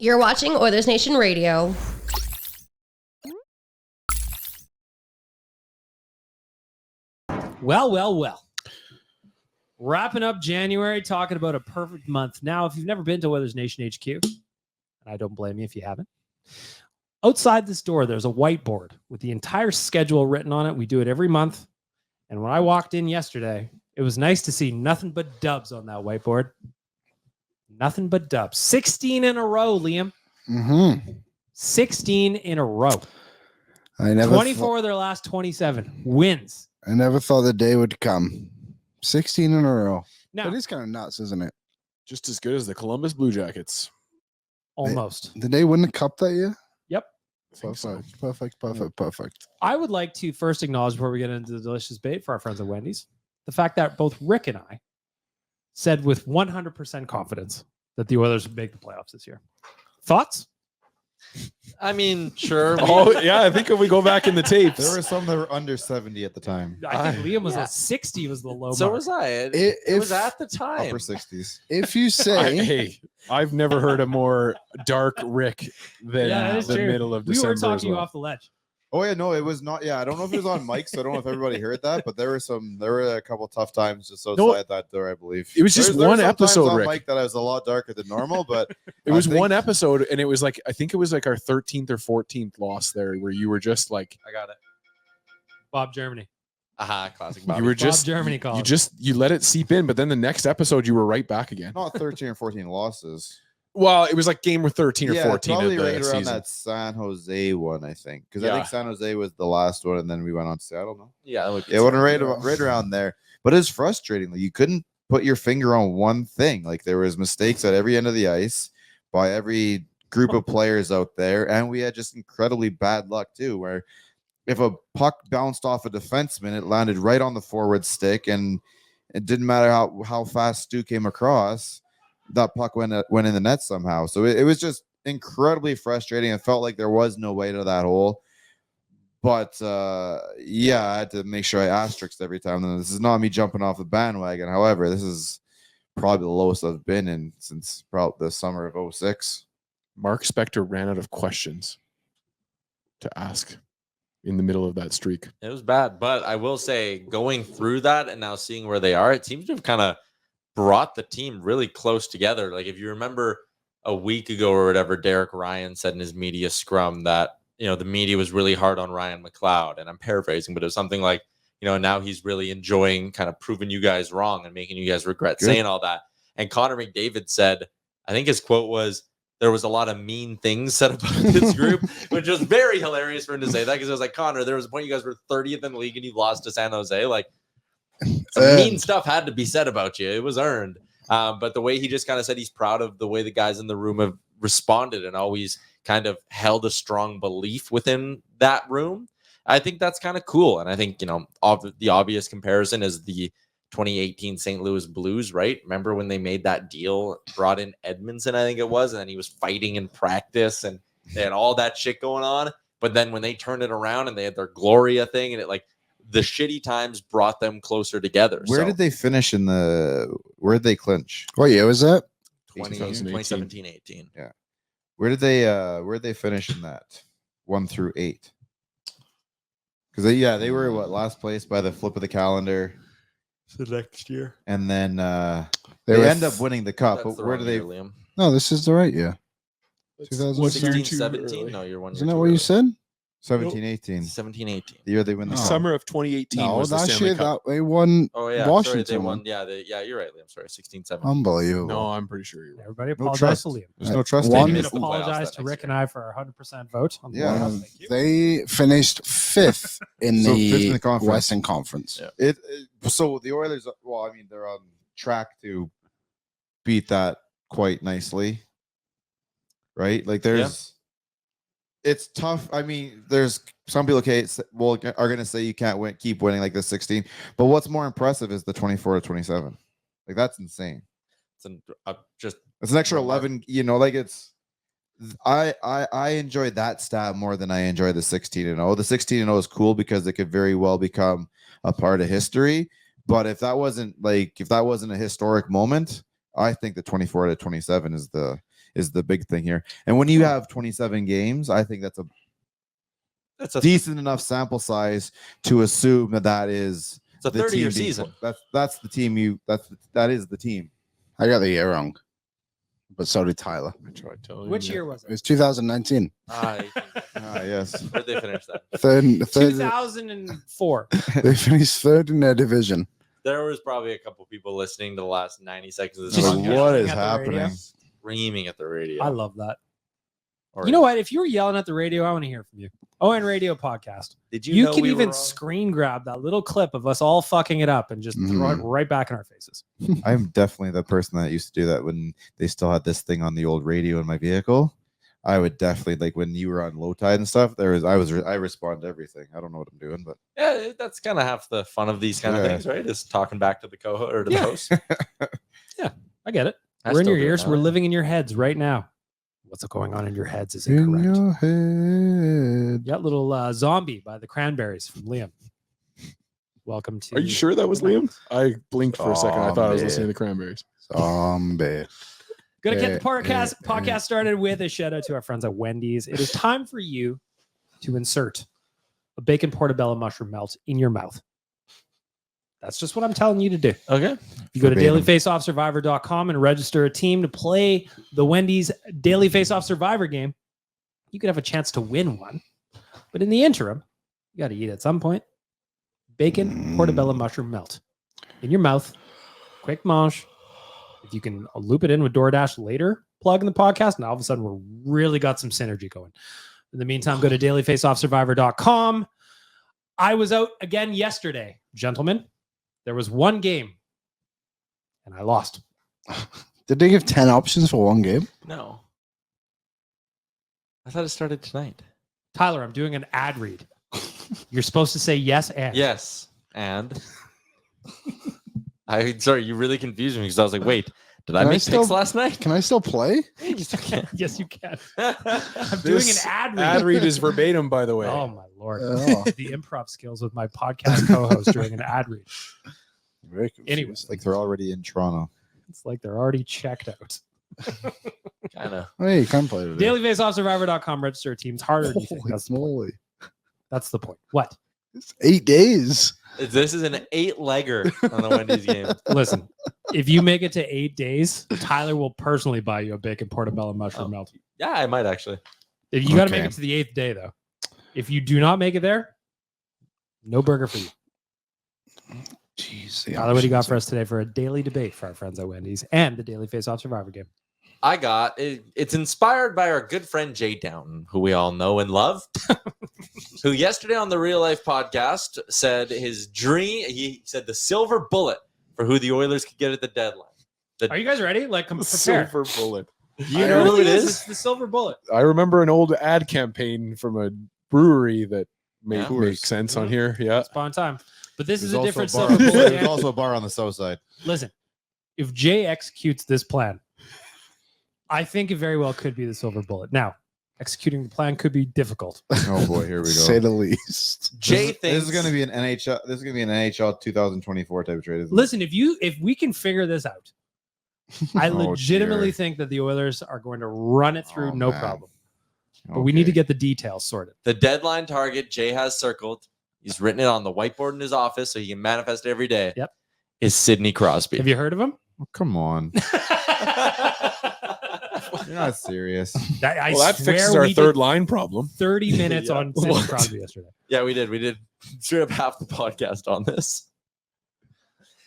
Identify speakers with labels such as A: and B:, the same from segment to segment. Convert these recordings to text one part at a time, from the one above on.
A: You're watching Oilersnation Radio.
B: Well. Wrapping up January, talking about a perfect month. Now, if you've never been to Oilersnation HQ, and I don't blame you if you haven't, outside this door, there's a whiteboard with the entire schedule written on it. We do it every month. And when I walked in yesterday, it was nice to see nothing but dubs on that whiteboard. Nothing but dubs. 16 in a row, Liam. 16 in a row. 24 of their last 27 wins.
C: I never thought the day would come. 16 in a row.
B: Now,
C: that is kind of nuts, isn't it?
D: Just as good as the Columbus Blue Jackets.
B: Almost.
C: Did they win the cup that year?
B: Yep.
C: Perfect.
B: I would like to first acknowledge, before we get into the delicious bait for our friends at Wendy's, the fact that both Rick and I said with 100% confidence that the Oilers would make the playoffs this year. Thoughts?
E: I mean, sure.
D: Oh, yeah. I think if we go back in the tapes.
F: There were some that were under 70 at the time.
B: I think Liam was at 60 was the low
E: So
B: mark.
E: was I. It was at the time.
F: Upper 60s.
C: If you say...
D: Hey, I've never heard a more dark Rick than the middle of December.
B: We were talking you off the ledge.
F: Oh yeah, no, it was not. Yeah, I don't know if it was on mic, so I don't know if everybody heard that, but there were a couple tough times just outside that door, I believe.
D: It was just one episode,
F: on
D: Rick.
F: mic that I was a lot darker than normal, but
D: it was one episode, and it was like I think it was like our 13th or 14th loss there, where you were just like,
E: I got it.
B: Bob Germany.
E: Classic Bob.
D: You were just
B: Bob Germany called.
D: You let it seep in, but then the next episode you were right back again.
F: not 13 or 14 losses.
D: Well, it was like game with 13 or 14
F: probably
D: of the
F: right around
D: season.
F: that San Jose one, I think, because I think San Jose was the last one, and then we went on to Seattle. No,
E: Yeah,
F: it went right around there. But it's frustrating. Like, you couldn't put your finger on one thing. Like, there was mistakes at every end of the ice by every group of players out there, and we had just incredibly bad luck too, where if a puck bounced off a defenseman, it landed right on the forward stick, and it didn't matter how fast Stu came across. That puck went in the net somehow. So it was just incredibly frustrating. It felt like there was no way to that hole. But, I had to make sure I asterisked every time. And this is not me jumping off the bandwagon. However, this is probably the lowest I've been in since probably the summer of 2006.
D: Mark Spector ran out of questions to ask in the middle of that streak.
E: It was bad. But I will say, going through that and now seeing where they are, it seems to have kind of brought the team really close together. Like, if you remember a week ago or whatever, Derek Ryan said in his media scrum that, the media was really hard on Ryan McLeod. And I'm paraphrasing, but it was something like, now he's really enjoying kind of proving you guys wrong and making you guys regret saying all that. And Connor McDavid said, I think his quote was, there was a lot of mean things said about this group, which was very hilarious for him to say that, because it was like, Connor, there was a point you guys were 30th in the league and you lost to San Jose. Like, some mean stuff had to be said about you. It was earned. But the way he just kind of said he's proud of the way the guys in the room have responded and always kind of held a strong belief within that room, I think that's kind of cool. And I think, the obvious comparison is the 2018 St. Louis Blues, right? Remember when they made that deal, brought in Edmondson, I think it was, and then he was fighting in practice and they had all that shit going on. But then when they turned it around and they had their Gloria thing, and it the shitty times brought them closer together.
F: Where did they finish where did they clinch?
C: What year was that?
E: 2017-18.
F: Yeah. Where did they finish in that 1 through 8? Because they were last place by the flip of the calendar.
B: So next year.
F: And then they end up winning the cup.
E: That's
F: But where do they?
E: Liam.
C: No, this is the right year.
E: 16, 17? No, you're 1 year.
C: Isn't that what you said?
F: 17-18.
E: 17-18.
F: The year they win the cup.
D: Summer of 2018
C: No,
D: was the
C: last
D: Stanley
C: year
D: Cup.
C: that they won.
E: Oh yeah,
C: Washington.
E: sorry, they won. Yeah, you're right, Liam. Sorry, 16-17.
C: Unbelievable.
D: No, I'm pretty sure you're right.
B: Everybody
F: No
B: apologize
F: trust.
B: to Liam.
F: There's no trust.
C: One-
F: in
B: We
F: it.
E: missed the playoffs
B: apologize
E: that
B: to
E: next
B: Rick
E: year.
B: and I for our 100% vote on the
F: Yeah.
B: playoffs. Thank you.
C: They finished fifth in
F: So
C: the
F: fifth in the conference.
C: Western Conference.
E: Yeah.
F: So the Oilers, they're on track to beat that quite nicely, right? Like it's tough. I mean, there's some people are going to say you can't keep winning like the 16, but what's more impressive is the 24-27. Like, that's insane. It's an extra 11. I enjoy that stat more than I enjoy the 16-0. The 16-0 is cool because it could very well become a part of history. But if that wasn't a historic moment, I think the 24-27 is the big thing here. And when you have 27 games, I think that's a decent enough sample size to assume that is
E: It's a
F: the
E: 30-year
F: team
E: season.
F: That's the team that is the team.
C: I got the year wrong, but so did Tyler.
D: I tried telling you.
B: Which year was
C: It
B: it?
C: was 2019.
F: Yes.
E: Where'd they finish that?
C: Third,
B: 2004.
C: they finished third in their division.
E: There was probably a couple people listening to the last 90 seconds of this
B: Just
F: Like,
E: podcast,
F: what is
B: at the radio.
F: happening?
E: screaming at the radio.
B: I love that.
E: Or-
B: You know what? If you were yelling at the radio, I want to hear from you. ON Radio podcast.
E: Did
B: You
E: know
B: can
E: we were
B: even
E: wrong?
B: screen grab that little clip of us all fucking it up and just throw it right back in our faces.
F: I'm definitely the person that used to do that when they still had this thing on the old radio in my vehicle. I would definitely, like, when you were on low tide and stuff, I respond to everything. I don't know what I'm doing, but
E: Yeah, that's kind of half the fun of these kind of
F: Yeah.
E: things, right? Is talking back to the co-host or to the
B: Yeah.
E: host.
B: I get it.
E: I
B: We're in
E: still
B: your
E: do it
B: ears.
E: now.
B: We're living in your heads right now. What's going on in your heads is
C: In
B: incorrect.
C: your head.
B: Yeah, little zombie by the Cranberries from Liam. Welcome to.
D: Are you sure that was Liam? I blinked for a second. I thought I was
C: Zombie.
D: listening to the Cranberries.
C: Zombie.
B: Gonna get the
C: Eh,
B: podcast started with a shout out to our friends at Wendy's. It is time for you to insert a bacon portobello mushroom melt in your mouth. That's just what I'm telling you to do.
E: Okay.
B: You go to
F: Verbatim.
B: dailyfaceoffsurvivor.com and register a team to play the Wendy's Daily Face Off Survivor game. You could have a chance to win one. But in the interim, you got to eat at some point. Bacon portobello mushroom melt in your mouth. Quick mange. If you can loop it in with DoorDash later, plug in the podcast, now all of a sudden we're really got some synergy going. In the meantime, go to dailyfaceoffsurvivor.com. I was out again yesterday, gentlemen. There was one game, and I lost.
C: Did they give 10 options for one game?
E: No. I thought it started tonight.
B: Tyler, I'm doing an ad read. You're supposed to say yes and.
E: Yes. And sorry, you really confused me because I was like, wait, did I
C: Can I
E: make
C: still-
E: picks last night?
C: Can I still play?
B: Yes, you can. I'm doing
D: This
B: an ad read.
D: Ad read is verbatim, by the way.
B: Oh, my Lord.
C: Oh.
B: The improv skills with my podcast co-host during an ad read.
C: Very
B: Anyways,
F: like they're already in Toronto.
B: it's like they're already checked out.
E: Kind of.
C: Hey, you can play today.
B: Dailyfaceoffsurvivor.com, register a team. It's harder than you think.
C: Holy
B: That's the point.
C: moly.
B: That's the point. What?
C: It's 8 days.
E: This is an 8-legger on the Wendy's game.
B: Listen, if you make it to 8 days, Tyler will personally buy you a bacon portobello mushroom
E: Oh.
B: melt.
E: Yeah, I might actually.
B: You got to make
C: Okay.
B: it to the 8th day, though. If you do not make it there, no burger for you.
C: Jeez. the
B: Tyler, what do you got
C: options
B: for us today for a daily debate for our friends at Wendy's and the Daily Face Off Survivor game?
E: I got it's inspired by our good friend Jay Downton, who we all know and love, who yesterday on the Real Life podcast said his dream. He said the silver bullet for who the Oilers could get at the deadline.
B: Are you guys ready? Like, come prepare.
D: Silver bullet.
E: You know who it is?
B: It's the silver bullet.
D: I remember an old ad campaign from a brewery that
E: Yeah.
D: makes sense on here. Yeah.
B: It's on time. But this is
F: There's
B: a different
F: also
B: silver bullet.
F: There's also a bar on the south side.
B: Listen, if Jay executes this plan, I think it very well could be the silver bullet. Now, executing the plan could be difficult.
F: Oh boy, here we go.
C: Say the least.
E: Jay
F: this
E: thinks
F: is going to be an NHL. This is going to be an NHL 2024 type of trade. Isn't it?
B: Listen, if we can figure this out, I
F: Oh,
B: legitimately
F: dear.
B: think that the Oilers are going to run it through
F: Oh,
B: no
F: man.
B: problem. But we need to
F: Okay.
B: get the details sorted.
E: the deadline target Jay has circled. He's written it on the whiteboard in his office so he can manifest it every day.
B: Yep.
E: Is Sidney Crosby.
B: Have you heard of him?
F: Oh, come on. You're not serious.
B: I
D: Well, that
B: swear
D: fixes our
B: we
D: third
B: did
D: line problem.
B: 30 minutes
E: Yeah.
B: on Sidney
D: What?
B: Crosby yesterday.
E: Yeah, we did. We did straight up half the podcast on this.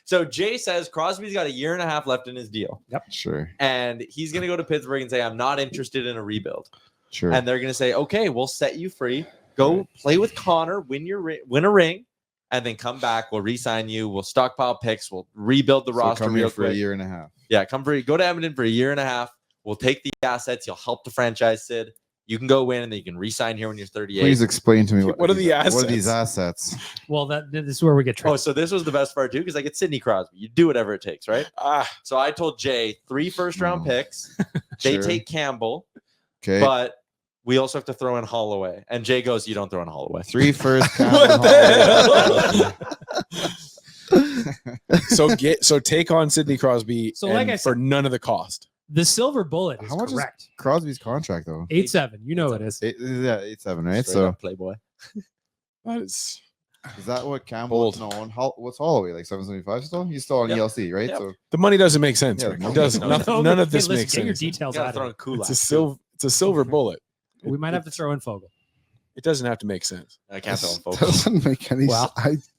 E: So Jay says Crosby's got a year and a half left in his deal,
F: Sure.
E: and he's going to go to Pittsburgh and say, "I'm not interested in a rebuild."
F: Sure.
E: And they're going to say, "Okay, we'll set you free. Go play with Connor, win a ring, and then come back. We'll re-sign you. We'll stockpile picks. We'll rebuild the
F: So
E: roster
F: come here
E: real
F: for a
E: quick.
F: year and a half.
E: Yeah, go to Edmonton for a year and a half. We'll take the assets. You'll help the franchise, Sid. You can go win, and then you can re-sign here when you're 38."
F: Please explain to me
D: What are the
F: What are these assets?
B: Well, this is where we get
E: Oh,
B: tricky.
E: so this was the best part too, because I get Sidney Crosby. You do whatever it takes, right? So I told Jay 3 first-round
F: Oh.
E: picks. They
F: Sure.
E: take Campbell,
F: Okay.
E: but we also have to throw in Holloway. And Jay goes, "You don't throw in Holloway."
F: 3 first.
D: What the hell? So take on Sidney Crosby
B: So like I
D: for
B: said-
D: none of the cost.
B: The silver bullet is
F: How much is
B: correct.
F: Crosby's contract though?
B: 8-7. You know it is.
F: 8-7, right?
E: Straight
F: So
E: up Playboy.
D: That is
F: is that what Campbell's known? What's Holloway like 775 still? He's still on
E: Yep.
F: ELC, right?
E: Yep.
F: So
D: the money doesn't make sense.
F: Yeah,
D: Rick.
F: no,
D: It doesn't.
F: no,
D: None of this
B: listen,
D: makes
B: get your
D: sense.
B: details
E: Gotta
B: out
E: throw
B: of
E: in
B: it.
E: Kulak.
D: It's a silver bullet.
B: We might have to throw in Fogle.
D: It doesn't have to make sense.
E: I can't throw in
C: This
E: focus.
C: doesn't make any
B: Well.
C: sense.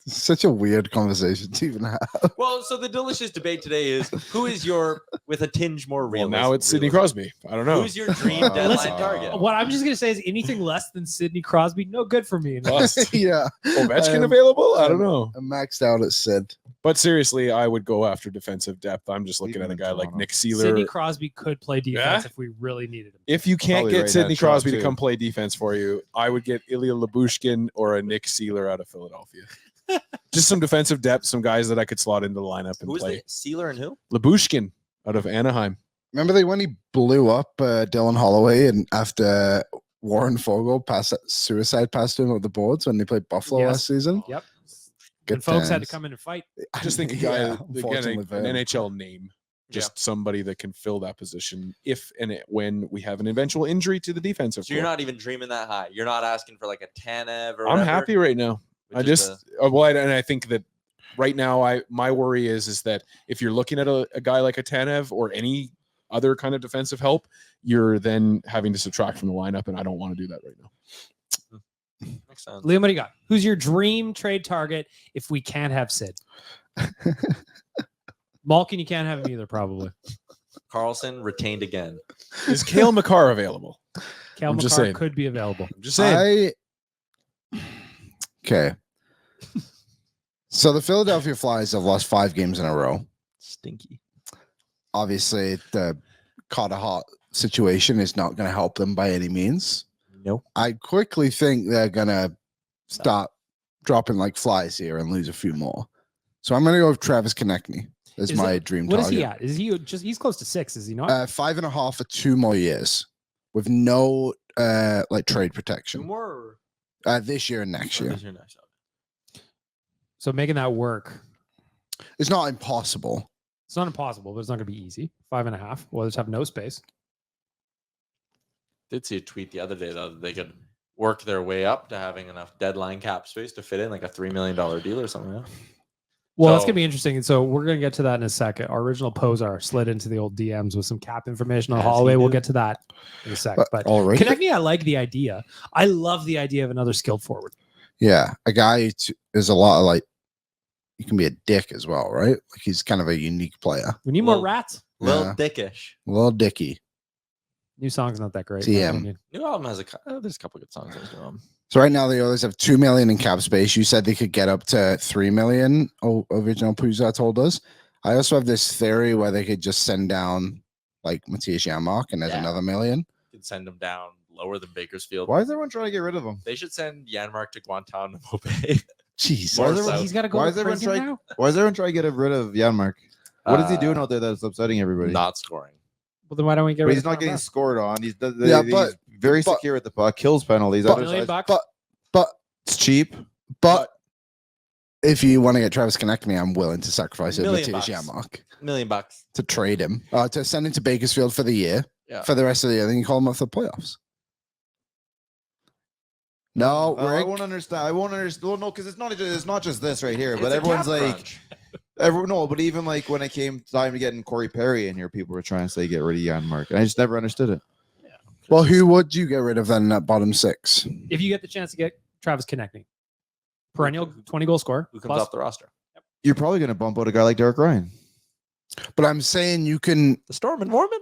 C: It's such a weird conversation to even have.
E: Well, so the delicious debate today is who is your, with a tinge more
D: Well,
E: real.
D: now it's Sidney Crosby. I don't know.
E: Who's your dream
F: Uh,
E: deadline
B: listen,
E: target?
B: What I'm just going to say is anything less than Sidney Crosby, no good for me.
D: Bust.
C: Yeah.
D: Ovechkin
C: Um,
D: available? I don't know.
C: I'm maxed out at Sid.
D: But seriously, I would go after defensive depth. I'm just looking
F: Even
D: at a
F: in
D: guy like
F: Toronto.
D: Nick Seeler.
B: Sidney Crosby could play defense
D: Yeah?
B: if we really needed him.
D: If you can't
F: Probably
D: get
F: right
D: Sidney
F: hand shot,
D: Crosby to
F: too.
D: come play defense for you, I would get Ilya Lyubushkin or a Nick Seeler out of Philadelphia. Just some defensive depth, some guys that I could slot into the lineup and
E: Who's
D: play.
E: the Sealer and who?
D: Lyubushkin out of Anaheim.
C: Remember when he blew up Dylan Holloway and after Warren Fogle passed that suicide pass to him at the boards when they played Buffalo
B: Yes.
C: last season?
B: Yep.
C: Good
B: And folks had to
C: times.
B: come in and fight.
D: I just think a guy,
C: Yeah,
D: again,
C: unfortunately
D: an
C: for him.
D: NHL name, just somebody that can fill that position if and when we have an eventual injury to the defensive.
E: So you're
D: core.
E: not even dreaming that high. You're not asking for like a Tanev or
D: I'm
E: whatever,
D: happy right now.
E: with
D: I just and I think that right now my worry is that if you're looking at a guy like a Tanev or any other kind of defensive help, you're then having to subtract from the lineup, and I don't want to do that right now.
E: makes sense.
B: Liam, what do you got? Who's your dream trade target if we can't have Sid? Malkin, you can't have him either, probably.
E: Carlson retained again.
D: Is Cale McCarr available?
B: Cal
D: I'm just
B: McCarr
D: saying.
B: could be available.
D: I'm just saying.
C: Okay. So the Philadelphia Flyers have lost 5 games in a row.
E: Stinky.
C: Obviously, the Carter Hart situation is not going to help them by any means.
E: Nope.
C: I quickly think they're going to start dropping like flies here and lose a few more. So I'm going to go with Travis Konecny as
B: Is
C: my
B: it-
C: dream
B: What is
C: target.
B: he at? Is he just, he's close to 6, is he not?
C: 5.5 for 2 more years with no like trade
E: Two
C: protection
E: more.
C: this year and next year.
B: So making that work.
C: It's not impossible.
B: It's not impossible, but it's not going to be easy. 5.5. Well, just have no space.
E: Did see a tweet the other day though that they could work their way up to having enough deadline cap space to fit in like a $3 million deal or something. Yeah?
B: Well, that's
E: So-
B: going to be interesting. And so we're going to get to that in a second. Our original Posar slid into the old DMs with some cap information on
E: As he
B: Holloway. We'll
E: did.
B: get to that in a second. But
C: All right.
B: Konecny, I like the idea. I love the idea of another skilled forward.
C: Yeah, a guy is a lot of like, he can be a dick as well, right? Like he's kind of a unique player.
B: We need more
E: Well-
B: rats.
E: Little
C: Yeah.
E: dickish.
C: Little dicky.
B: New song's not that great. in my
C: TM.
B: opinion.
E: New album has there's a couple good songs.
C: So right now the Oilers have $2 million in cap space. You said they could get up to $3 million. Original Puza told us. I also have this theory where they could just send down like Matthias Janmark and there's
E: Yeah.
C: another $1 million.
E: Could send them down lower than Bakersfield.
F: why is everyone trying to get rid of him?
E: They should send Janmark to Guantanamo Bay.
C: Jeez.
E: More
F: Why is everyone-
E: south.
B: He's got to go
F: Why
B: to
F: is everyone
B: prison
F: trying-
B: now?
F: Why is everyone trying to get rid of Janmark? What is he doing out there that's upsetting everybody?
E: Not scoring.
B: Well, then why don't we get
F: But
B: rid
F: he's
B: of
F: not
B: Connor
F: getting
B: Brown?
F: scored on. He's
C: but-
F: very
C: but-
F: secure at the puck, kills penalties.
C: but-
F: Other
B: $1 million
F: sides-
B: bucks?
C: But
F: It's cheap.
C: But if you want to get Travis Konecny, I'm willing to sacrifice
E: $1
C: Matthias
E: million
C: Janmark
E: $1 million.
C: to trade him, to send him to Bakersfield for the year,
E: Yeah.
C: for the rest of the year. Then you call him up for the playoffs. No,
F: I
C: Rick.
F: won't understand. I won't understand. Well, no, because it's not just this right here.
E: It's
F: But
E: a
F: everyone's
E: cap
F: like,
E: crunch.
F: but even like when it came time to getting Corey Perry in here, people were trying to say get rid of Janmark, and I just never understood it.
C: Well, who would you get rid of then in that bottom 6?
B: If you get the chance to get Travis Konecny, perennial 20-goal scorer.
E: Who comes
B: plus-
E: off the roster?
F: You're probably going to bump out a guy like Derek Ryan.
C: But I'm saying you can
E: The Storm and Mormon?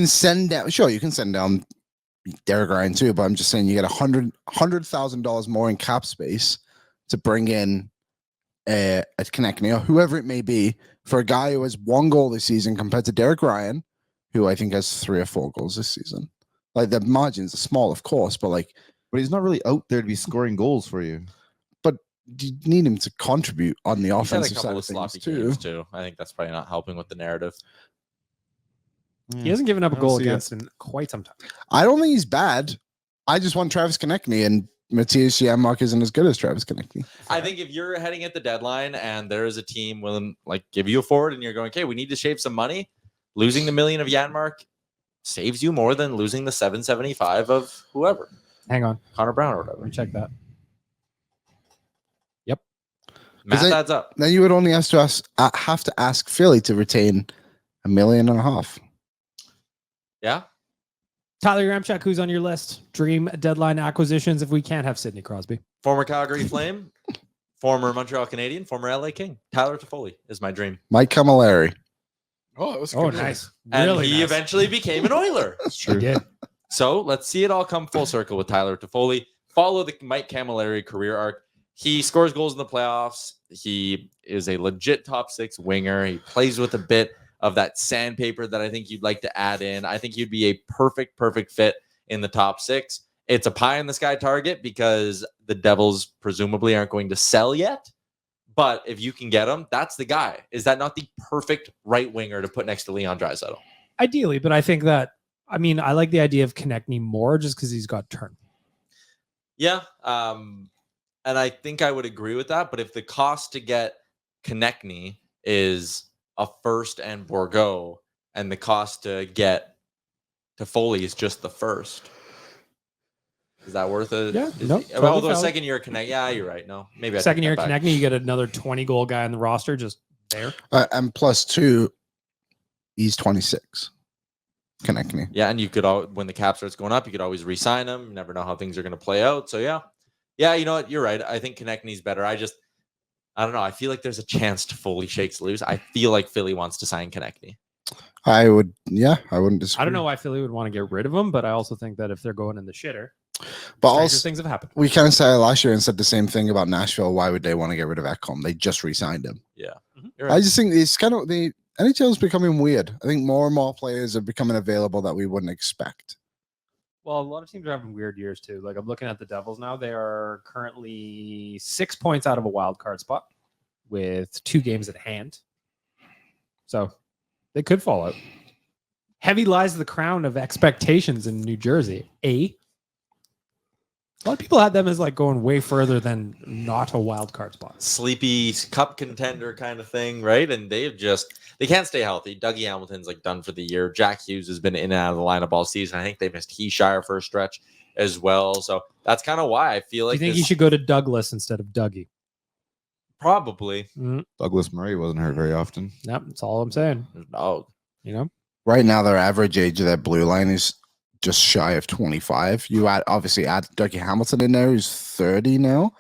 C: send down. Sure, you can send down Derek Ryan too. But I'm just saying you get $100,000 more in cap space to bring in a Konecny or whoever it may be for a guy who has 1 goal this season compared to Derek Ryan, who I think has 3 or 4 goals this season. Like the margins are small, of course, but like
F: But he's not really out there to be scoring goals for you.
C: you need him to contribute on the
E: He's had a
C: offensive side
E: couple
C: of
E: of
C: things
E: sloppy
C: too.
E: games too. I think that's probably not helping with the narrative.
B: He hasn't given up a
F: I don't
B: goal
F: see it.
B: against in quite some time.
C: I don't think he's bad. I just want Travis Konecny, and Matthias Janmark isn't as good as Travis Konecny.
E: I think if you're heading at the deadline and there is a team willing like give you a forward and you're going, okay, we need to shave some money, losing the $1 million of Janmark saves you more than losing the $775 of whoever.
B: Hang on.
E: Connor Brown or
B: Let
E: whatever.
B: me check that.
E: Math adds up.
C: Then you would only have to ask Philly to retain $1.5 million.
E: Yeah.
B: Tyler Yramchuk, who's on your list? Dream deadline acquisitions if we can't have Sidney Crosby.
E: Former Calgary Flame, former Montreal Canadian, former LA King. Tyler Toffoli is my dream.
C: Mike Camilleri.
D: Oh, that was a
B: Oh,
D: good one.
B: nice.
E: And
B: Really
E: he
B: nice.
E: eventually became an Oiler.
F: That's true.
B: Yeah.
E: So let's see it all come full circle with Tyler Toffoli. Follow the Mike Camilleri career arc. He scores goals in the playoffs. He is a legit top 6 winger. He plays with a bit of that sandpaper that I think you'd like to add in. I think he'd be a perfect fit in the top 6. It's a pie in the sky target because the Devils presumably aren't going to sell yet. But if you can get him, that's the guy. Is that not the perfect right winger to put next to Leon Draisaitl?
B: Ideally, but I think that, I like the idea of Konecny more just because he's got turn.
E: Yeah. And I think I would agree with that. But if the cost to get Konecny is a first and Bourgault, and the cost to get Toffoli is just the first, is that worth it?
B: Yeah,
E: Is,
B: no, totally
E: although
B: valid.
E: second year Konecny, yeah, you're right. No, maybe I
B: Second
E: take
B: year
E: that back.
B: Konecny, you get another 20-goal guy on the roster just there.
C: And +2, he's 26. Konecny.
E: Yeah, and you could when the cap starts going up, you could always re-sign him. You never know how things are going to play out. So yeah, you know what? You're right. I think Konechny's better. I don't know. I feel like there's a chance Toffoli shakes loose. I feel like Philly wants to sign Konecny.
C: I wouldn't disagree.
B: I don't know why Philly would want to get rid of him, but I also think that if they're going in the shitter,
C: But
B: stranger
C: also,
B: things have happened.
C: we kind of said it last year and said the same thing about Nashville. Why would they want to get rid of Ekholm? They just re-signed him.
E: Yeah.
B: Mm-hmm.
C: I just think it's kind of the NHL is becoming weird. I think more and more players are becoming available that we wouldn't expect.
B: Well, a lot of teams are having weird years too. Like I'm looking at the Devils now. They are currently 6 points out of a wild card spot with 2 games at hand. So they could fall out. Heavy lies the crown of expectations in New Jersey. A lot of people had them as like going way further than not a wild card spot.
E: Sleepy cup contender kind of thing, right? And they can't stay healthy. Dougie Hamilton's like done for the year. Jack Hughes has been in and out of the lineup all season. I think they missed Heeshire for a stretch as well. So that's kind of why I feel
B: Do
E: like
B: you think you should go to Douglas instead of Dougie?
E: probably.
F: Douglas Murray wasn't hurt very often.
B: Yep, that's all I'm saying.
E: Oh,
B: You know,
C: Right now, their average age of that blue line is just shy of 25. You obviously add Dougie Hamilton in there, who's 30 now.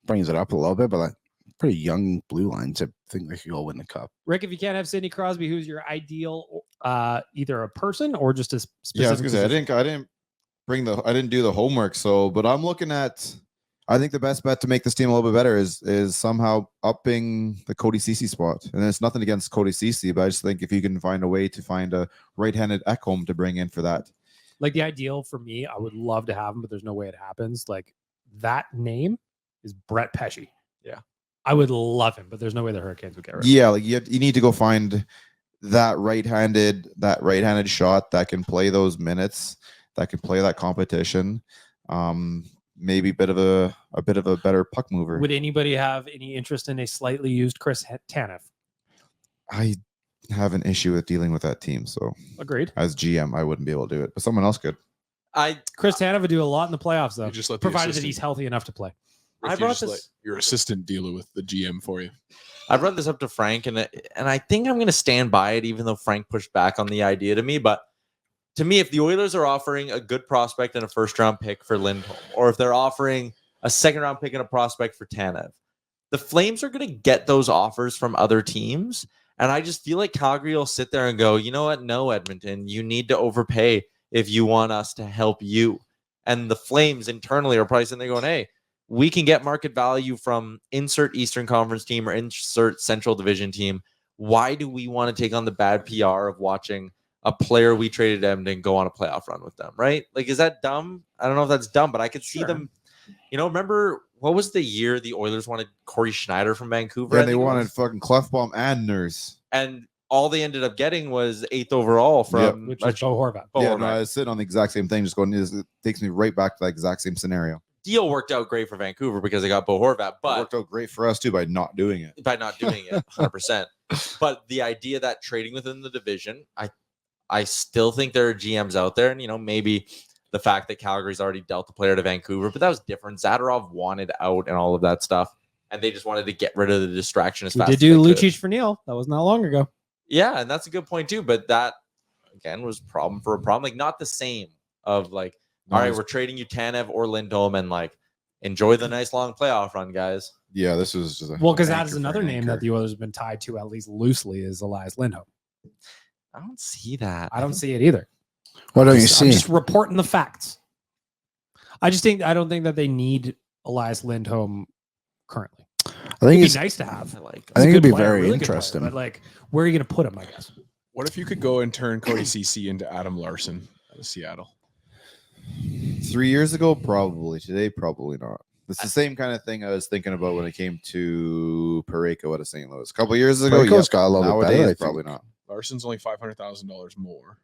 C: Brings it up a little bit, but like pretty young blue line to think they could go win the cup.
B: Rick, if you can't have Sidney Crosby, who's your ideal, either a person or just a specific?
F: Yeah, I was gonna say
B: position?
F: I didn't do the homework. So, but I'm looking at. I think the best bet to make this team a little bit better is somehow upping the Cody Ceci spot. And it's nothing against Cody Ceci, but I just think if you can find a way to find a right-handed Ekholm to bring in for that.
B: Like the ideal for me, I would love to have him, but there's no way it happens. Like that name is Brett Pesce.
E: Yeah.
B: I would love him, but there's no way the Hurricanes would get rid of him.
F: Yeah, like you need to go find that right-handed shot that can play those minutes, that can play that competition. Maybe a bit of a better puck mover.
B: Would anybody have any interest in a slightly used Chris Tanev?
F: I have an issue with dealing with that team, so
B: Agreed.
F: as GM, I wouldn't be able to do it, but someone else could.
B: Chris Tanev would do a lot in the playoffs, though,
D: You just let the
B: provided that
D: assistant-
B: he's healthy enough to play.
E: I
D: Rick,
E: brought
D: you just
E: this-
D: let your assistant deal with the GM for you.
E: I brought this up to Frank, and I think I'm going to stand by it, even though Frank pushed back on the idea to me. But to me, if the Oilers are offering a good prospect and a first-round pick for Lindholm, or if they're offering a second-round pick and a prospect for Tanev, the Flames are going to get those offers from other teams. And I just feel like Calgary will sit there and go, you know what? No, Edmonton, you need to overpay if you want us to help you. And the Flames internally are probably sitting there going, hey, we can get market value from insert Eastern Conference team or insert Central Division team. Why do we want to take on the bad PR of watching a player we traded Edmonton go on a playoff run with them, right? Like, is that dumb? I don't know if that's dumb, but I could see
B: Sure.
E: them. You know, remember what was the year the Oilers wanted Corey Schneider from Vancouver?
F: Yeah,
E: I
F: they
E: think it
F: wanted
E: was?
F: fucking Clefbaum and Nurse.
E: And all they ended up getting was 8th overall from
B: Which is Bo Horvat.
E: Bo
F: Yeah,
E: Horvat.
F: no, I was sitting on the exact same thing, just going, it takes me right back to that exact same scenario.
E: Deal worked out great for Vancouver because they got Bo Horvat,
F: It
E: but
F: worked out great for us too by not doing it.
E: by not doing it 100%. But the idea that trading within the division, I still think there are GMs out there, and maybe the fact that Calgary's already dealt the player to Vancouver, but that was different. Zadorov wanted out and all of that stuff, and they just wanted to get rid of the distraction as fast as they could.
B: Did do Lucic for Neil. That was not long ago.
E: Yeah, and that's a good point too. But that again was problem for a problem. Like not the same of like, all right, we're trading you Tanev or Lindholm, and like enjoy the nice long playoff run, guys.
F: Yeah, this was just
B: because that is another name that the Oilers have been tied to at least loosely is Elias Lindholm.
E: I don't see that.
B: I don't see it either.
C: What don't you see?
B: I'm just reporting the facts. I don't think that they need Elias Lindholm currently.
C: I think
B: It'd be nice to have.
C: I think it'd be very
B: really
C: interesting.
B: But like, where are you going to put him? I guess.
D: What if you could go and turn Cody CC into Adam Larson out of Seattle?
F: 3 years ago, probably. Today, probably not. It's the same kind of thing I was thinking about when it came to Parayko out of St. Louis. A couple years ago,
C: Parayko's got a little bit better, I think.
F: Probably not.
D: Larson's only $500,000 more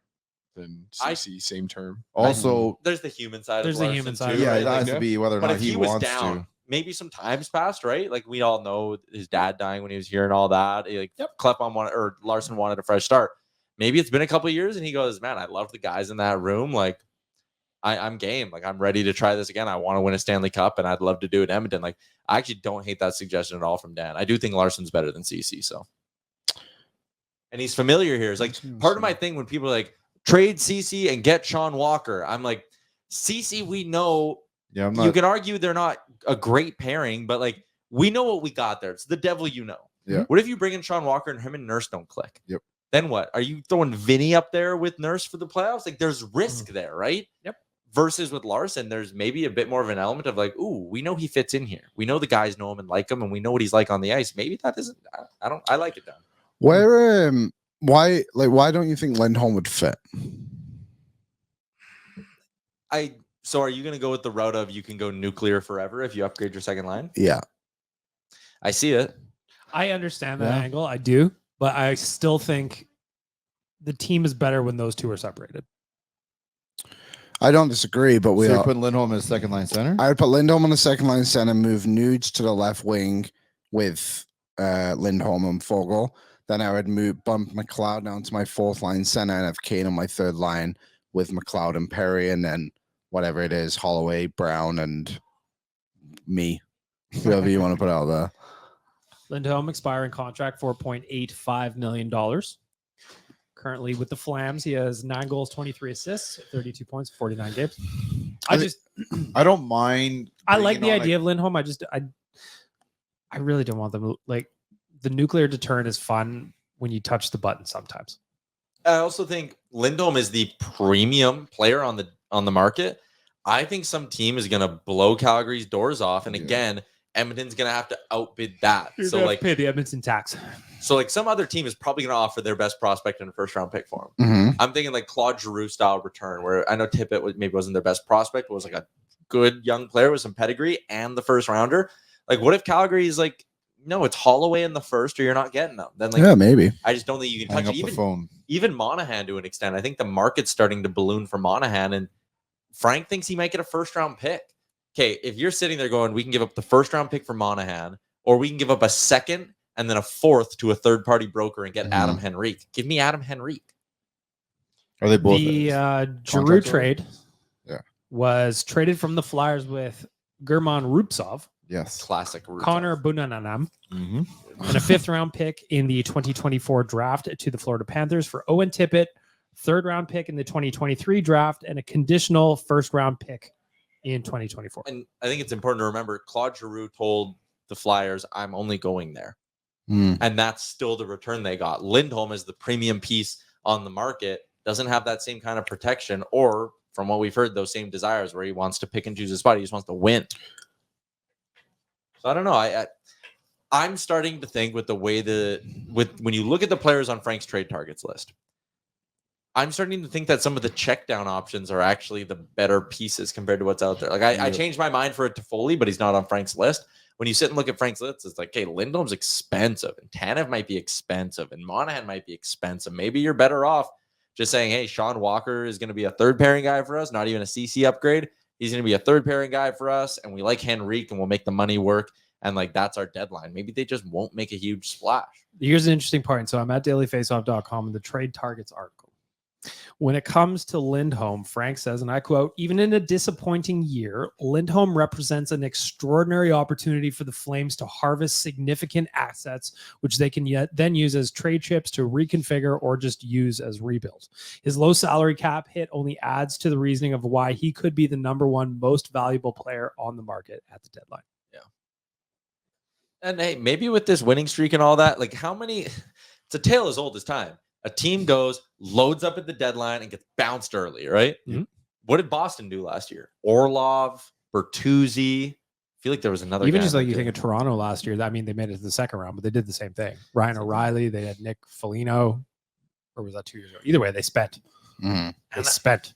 D: than CC, same term.
F: Also,
E: there's the human side.
B: There's
E: of
B: the
E: Larson
B: human side.
E: too,
F: yeah,
E: right?
F: it
E: Like,
F: has to be whether or
E: but
F: not
E: if
F: he
E: was
F: wants
E: down,
F: to.
E: maybe some time's passed, right? Like we all know his dad dying when he was here and all that. Like Klepon wanted, or Larson wanted a fresh start. Maybe it's been a couple of years and he goes, man, I love the guys in that room. Like I'm game. Like I'm ready to try this again. I want to win a Stanley Cup and I'd love to do it in Edmonton. Like I actually don't hate that suggestion at all from Dan. I do think Larson's better than CC. So, and he's familiar here. It's like part of my thing when people are like trade CC and get Sean Walker. I'm like, CC, we know.
F: Yeah,
E: you can argue they're not a great pairing, but like we know what we got there. It's the devil,
F: Yeah.
E: What if you bring in Sean Walker and him and Nurse don't click?
F: Yep.
E: Then what? Are you throwing Vinny up there with Nurse for the playoffs? Like there's risk there, right?
B: Yep.
E: Versus with Larson, there's maybe a bit more of an element of like, ooh, we know he fits in here. We know the guys know him and like him, and we know what he's like on the ice. Maybe that isn't. I like it, Dan.
C: Where why don't you think Lindholm would fit?
E: So are you going to go with the route of you can go nuclear forever if you upgrade your second line?
C: Yeah.
E: I see it.
B: I understand that angle. I do, but I still think the team is better when those two are separated.
C: I don't disagree, but
F: you're putting Lindholm as second line center?
C: I would put Lindholm on the second line center, move Nudes to the left wing with Lindholm and Fogle. Then I would bump McLeod down to my fourth line center and have Kane on my third line with McLeod and Perry, and then whatever it is, Holloway, Brown, and me. Whoever you want to put out there.
B: Lindholm expiring contract, $4.85 million. Currently with the Flams, he has 9 goals, 23 assists, 32 points, 49 games.
F: I don't mind.
B: I like the idea of Lindholm. I really don't want them. Like the nuclear deterrent is fun when you touch the button sometimes.
E: I also think Lindholm is the premium player on the market. I think some team is going to blow Calgary's doors off, and again, Edmonton's going to have to outbid that.
B: So like pay the Edmonton tax.
E: So like some other team is probably going to offer their best prospect in a first round pick for him.
C: Mm-hmm.
E: I'm thinking like Claude Giroux style return, where I know Tippett maybe wasn't their best prospect, but was like a good young player with some pedigree and the first rounder. Like what if Calgary is like, no, it's Holloway in the first, or you're not getting them? Then like,
C: maybe.
E: I just don't think you can
F: Hang
E: touch
F: up the phone.
E: even Monahan to an extent. I think the market's starting to balloon for Monahan, and Frank thinks he might get a first round pick. Okay, if you're sitting there going, we can give up the first round pick for Monahan, or we can give up a second and then a fourth to a third party broker and get Adam Henrique. Give me Adam Henrique.
F: Are they both
B: the Giroux trade?
F: Yeah,
B: was traded from the Flyers with German Rupsov.
F: Yes,
E: Classic Rupsov.
B: Connor Bunananam.
F: Mm-hmm.
B: And a 5th round pick in the 2024 draft to the Florida Panthers for Owen Tippett, 3rd round pick in the 2023 draft, and a conditional 1st round pick in 2024.
E: And I think it's important to remember Claude Giroux told the Flyers, I'm only going there. And that's still the return they got. Lindholm is the premium piece on the market, doesn't have that same kind of protection, or from what we've heard, those same desires where he wants to pick and choose his spot. He just wants to win. So I don't know. I'm starting to think with the way when you look at the players on Frank's trade targets list, I'm starting to think that some of the check down options are actually the better pieces compared to what's out there. Like I changed my mind for a Toffoli, but he's not on Frank's list. When you sit and look at Frank's list, it's like, hey, Lindholm's expensive, and Tanev might be expensive, and Monahan might be expensive. Maybe you're better off just saying, hey, Sean Walker is going to be a third pairing guy for us, not even a CC upgrade. He's going to be a third pairing guy for us, and we like Henrique, and we'll make the money work. and like that's our deadline. Maybe they just won't make a huge splash.
B: Here's an interesting point. So I'm at dailyfaceoff.com and the trade targets article. When it comes to Lindholm, Frank says, and I quote, even in a disappointing year, Lindholm represents an extraordinary opportunity for the Flames to harvest significant assets, which they can then use as trade chips to reconfigure or just use as rebuilds. His low salary cap hit only adds to the reasoning of why he could be the number one most valuable player on the market at the deadline.
E: Yeah. And hey, maybe with this winning streak and all that, like how many, it's a tale as old as time. A team goes, loads up at the deadline, and gets bounced early, right?
B: Mm-hmm.
E: What did Boston do last year? Orlov, Bertuzzi. I feel like there was another.
B: Even
E: guy
B: just like you
E: that
B: think of Toronto last year. I mean, they made it to the second round, but they did the same thing. Ryan O'Reilly, they had Nick Foligno, or was that 2 years ago? Either way, they spent.
C: Mhm.
B: They spent.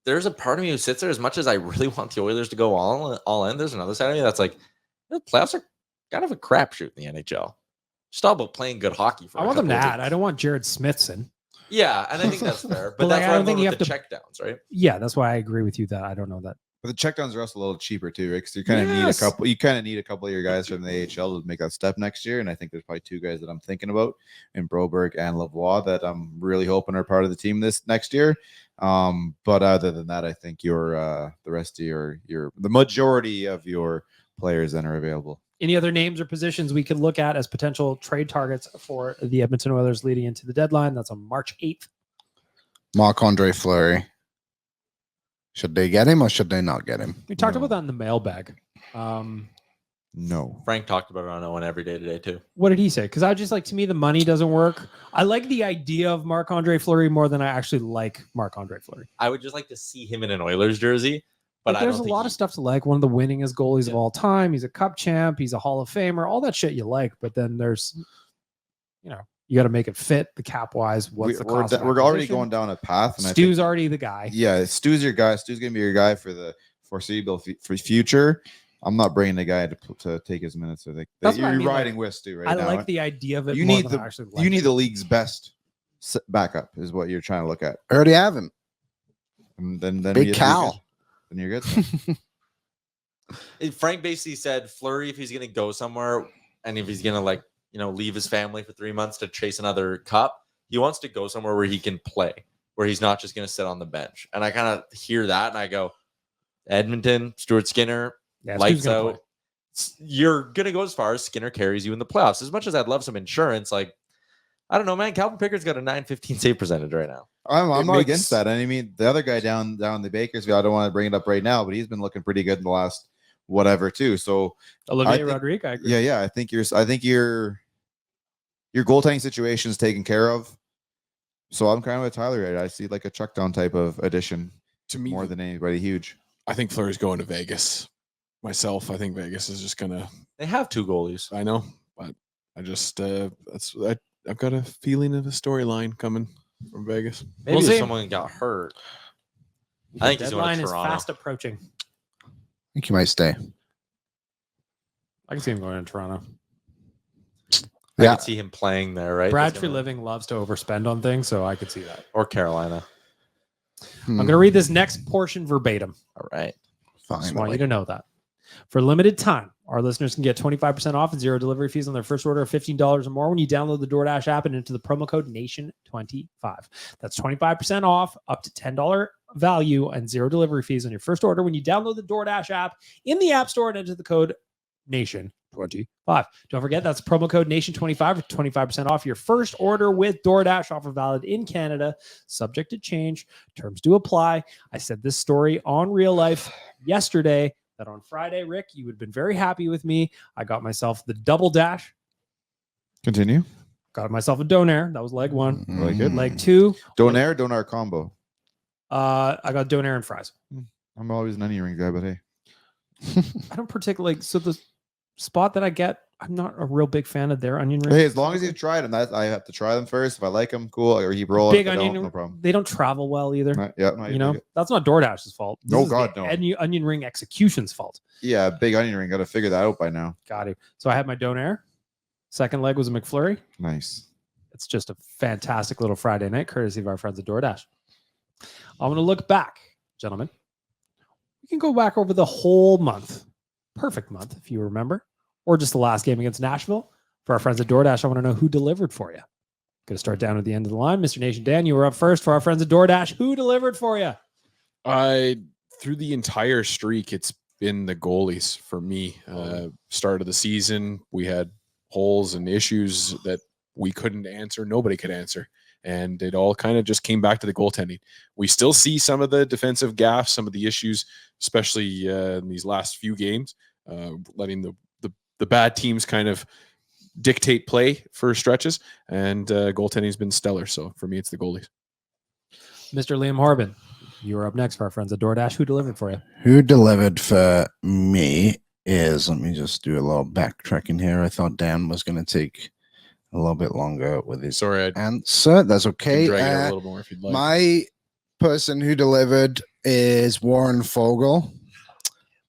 E: there's a part of me who sits there. As much as I really want the Oilers to go all in, there's another side of me that's like, the playoffs are kind of a crapshoot in the NHL. Just all about playing good hockey. For
B: I want them to add. I don't want Jared Smithson.
E: Yeah, and I think that's fair. But
B: But,
E: that's
B: like,
E: why
B: I
E: I
B: don't think
E: think
B: you
E: with
B: have
E: the
B: to-
E: checkdowns, right?
B: Yeah, that's why I agree with you that I don't know that.
F: But the checkdowns are also a little cheaper too, right? Because you kind of need a
B: Yes.
F: couple. You kind of need a couple of your guys from the AHL to make that step next year. And I think there's probably two guys that I'm thinking about in Broberg and Lavoie that I'm really hoping are part of the team this next year. But other than that, I think your the rest of your the majority of your players then are available.
B: Any other names or positions we could look at as potential trade targets for the Edmonton Oilers leading into the deadline? That's on March 8th.
C: Marc-Andre Fleury. Should they get him or should they not get him?
B: We talked
F: No.
B: about that in the mailbag.
F: No.
E: Frank talked about it on Owen every day today too.
B: What did he say? Because I just like, to me, the money doesn't work. I like the idea of Marc-Andre Fleury more than I actually like Marc-Andre Fleury.
E: I would just like to see him in an Oilers jersey, but
B: Like,
E: I
B: there's
E: don't
B: a
E: think
B: lot of stuff to like. One of the winningest goalies of
E: Yeah.
B: all time. He's a cup champ. He's a Hall of Famer. All that shit you like. But then there's, you got to make it fit the cap wise. What's the cost? of
F: We're already
B: acquisition?
F: going down a path. And
B: Stu's already the guy.
F: yeah, Stu's your guy. Stu's gonna be your guy for the foreseeable for future. I'm not bringing the guy to take his minutes. So
B: That's what I
F: you're
B: mean,
F: riding
B: like,
F: with Stu right
B: I
F: now.
B: like the idea of it.
F: You
B: more
F: need
B: than
F: the-
B: I actually like
F: you need
B: it.
F: the league's best backup is what you're trying to look at.
C: I already have him.
F: And then
C: Big
F: you're
C: Cal.
F: good. Then you're good.
E: Frank basically said Fleury, if he's going to go somewhere and if he's going to leave his family for 3 months to chase another cup, he wants to go somewhere where he can play, where he's not just going to sit on the bench. And I kind of hear that and I go, Edmonton, Stuart Skinner,
B: Yeah, Stu's
E: lights
B: gonna
E: out. You're going to go as far as Skinner carries you in the playoffs. As much as I'd love some insurance, like, I don't know, man. Calvin Pickard's got a 915 save percentage right now.
F: I'm
D: It
F: not
D: makes-
F: against that. And I mean, the other guy down the Bakersfield, I don't want to bring it up right now, but he's been looking pretty good in the last whatever too. So
B: Olivier
F: I think-
B: Rodrigue. I agree.
F: yeah, I think your goaltending situation is taken care of. So I'm kind of with Tyler. Right? I see like a check down type of addition
D: To me,
F: more than anybody huge.
D: I think Fleury's going to Vegas. Myself, I think Vegas is just gonna.
E: They have two goalies.
D: I know, but I just I've got a feeling of a storyline coming from Vegas.
E: Maybe
B: We'll
E: if
B: see.
E: someone got hurt. I think he's going
B: Deadline
E: to
B: is
E: Toronto.
B: fast approaching.
C: I think he might stay.
B: I can see him going to Toronto.
E: I
C: Yeah.
E: could see him playing there, right?
B: Brad
E: That's gonna-
B: Living loves to overspend on things, so I could see that.
E: or Carolina.
C: Hmm,
B: I'm going to read this next portion verbatim.
E: All right.
B: I just
C: fine.
B: want you to know that. For a limited time, our listeners can get 25% off and zero delivery fees on their first order of $15 or more when you download the DoorDash app and enter the promo code NATION25. That's 25% off, up to $10 value, and zero delivery fees on your first order when you download the DoorDash app in the App Store and enter the code NATION25. Don't forget, that's promo code NATION25 for 25% off your first order with DoorDash. Offer valid in Canada, subject to change. Terms do apply. I said this story on Real Life yesterday. That on Friday, Rick, you would have been very happy with me. I got myself the double dash,
F: Continue.
B: got myself a donair. That was leg one.
F: Really good.
B: Leg two,
F: Donair combo.
B: I got donair and fries.
F: I'm always an onion ring guy, but hey.
B: I don't particularly so the spot that I get, I'm not a real big fan of their onion rings.
F: Hey, as long as you've tried them, I have to try them first. If I like them, cool. Or keep rolling.
B: Big
F: If I don't,
B: onion,
F: no problem.
B: they don't travel well either.
F: No,
B: You know, that's not DoorDash's fault. This
F: No,
B: is the
F: God, no.
B: Onion ring execution's fault.
F: Yeah, big onion ring. Got to figure that out by now.
B: Got it. So I had my donair. Second leg was a McFlurry.
F: Nice.
B: It's just a fantastic little Friday night, courtesy of our friends at DoorDash. I'm going to look back, gentlemen. We can go back over the whole month. Perfect month, if you remember. or just the last game against Nashville. For our friends at DoorDash, I want to know who delivered for you. Going to start down at the end of the line. Mr. Nation Dan, you were up first. For our friends at DoorDash, who delivered for you?
D: Through the entire streak, it's been the goalies for me. Start of the season, we had holes and issues that we couldn't answer. Nobody could answer. And it all kind of just came back to the goaltending. We still see some of the defensive gaffes, some of the issues, especially in these last few games, letting the bad teams kind of dictate play for stretches. And goaltending has been stellar. So for me, it's the goalies.
B: Mr. Liam Harbin, you are up next for our friends at DoorDash. Who delivered for you?
C: Who delivered for me is, let me just do a little backtracking here. I thought Dan was going to take a little bit longer with his answer. That's okay.
D: Drag it out a little more if you'd like.
C: My person who delivered is Warren Fogle,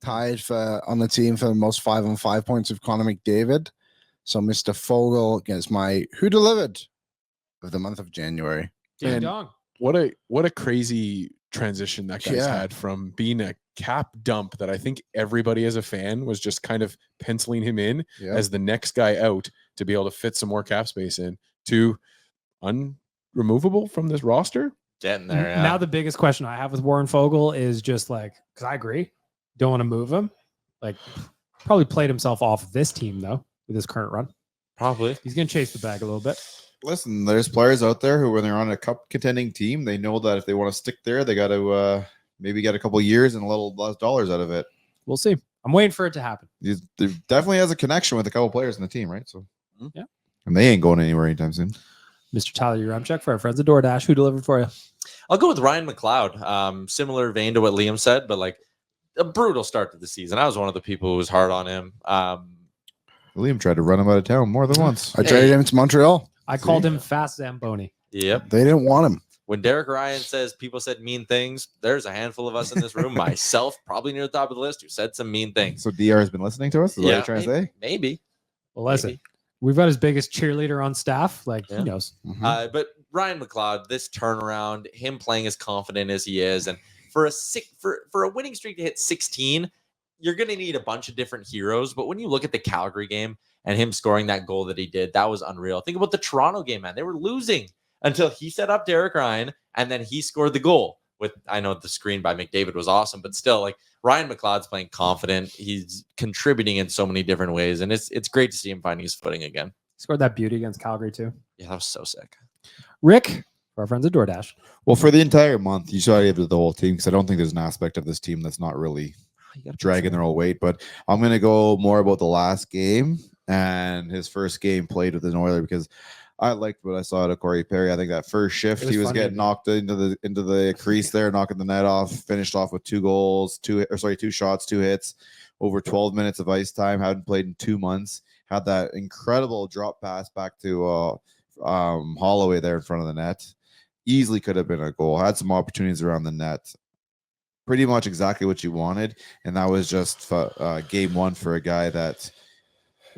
C: tied on the team for the most 5-on-5 points of Connor McDavid. So Mr. Fogle gets my who delivered of the month of January.
B: Ding dong.
D: What a crazy transition that guy's had from being a cap dump that I think everybody as a fan was just kind of penciling him in as the next guy out to be able to fit some more cap space in to unremovable from this roster.
E: Getting there. Yeah.
B: Now the biggest question I have with Warren Fogle is just like, because I agree, don't want to move him. Like, probably played himself off this team though with his current run.
E: Probably
B: He's going to chase the bag a little bit.
F: Listen, there's players out there who, when they're on a cup contending team, they know that if they want to stick there, they got to maybe get a couple of years and a little less dollars out of it.
B: We'll see. I'm waiting for it to happen.
F: He definitely has a connection with a couple players in the team, right? So,
B: yeah.
F: And they ain't going anywhere anytime soon.
B: Mr. Tyler Uremchuk for our friends at DoorDash. Who delivered for you?
E: I'll go with Ryan McLeod. Similar vein to what Liam said, but like a brutal start to the season. I was one of the people who was hard on him.
F: Liam tried to run him out of town more than once.
C: I traded him to Montreal.
B: I called him Fast Zamboni.
E: Yep.
C: They didn't want him.
E: When Derek Ryan says people said mean things, there's a handful of us in this room, myself probably near the top of the list, who said some mean things.
F: So DR has been listening to us? Is that what you're trying to say?
E: Maybe.
B: Well, listen,
E: Maybe.
B: we've got his biggest cheerleader on staff. Like, he knows.
C: Mm-hmm.
E: But Ryan McLeod, this turnaround, him playing as confident as he is, and for a winning streak to hit 16, you're going to need a bunch of different heroes. But when you look at the Calgary game and him scoring that goal that he did, that was unreal. Think about the Toronto game, man. They were losing until he set up Derek Ryan, and then he scored the goal. I know the screen by McDavid was awesome, but still, like, Ryan McLeod's playing confident. He's contributing in so many different ways, and it's great to see him finding his footing again.
B: Scored that beauty against Calgary too.
E: Yeah, that was so sick.
B: Rick, for our friends at DoorDash.
F: Well, for the entire month, you saw it to the whole team because I don't think there's an aspect of this team that's not really dragging their own weight. But I'm going to go more about the last game and his first game played with an Oiler because I liked what I saw out of Corey Perry. I think that first shift he was getting knocked into the crease there, knocking the net off. Finished off with 2 shots, 2 hits, over 12 minutes of ice time. Hadn't played in 2 months. Had that incredible drop pass back to Holloway there in front of the net. Easily could have been a goal. Had some opportunities around the net. Pretty much exactly what you wanted, and that was just game 1 for a guy that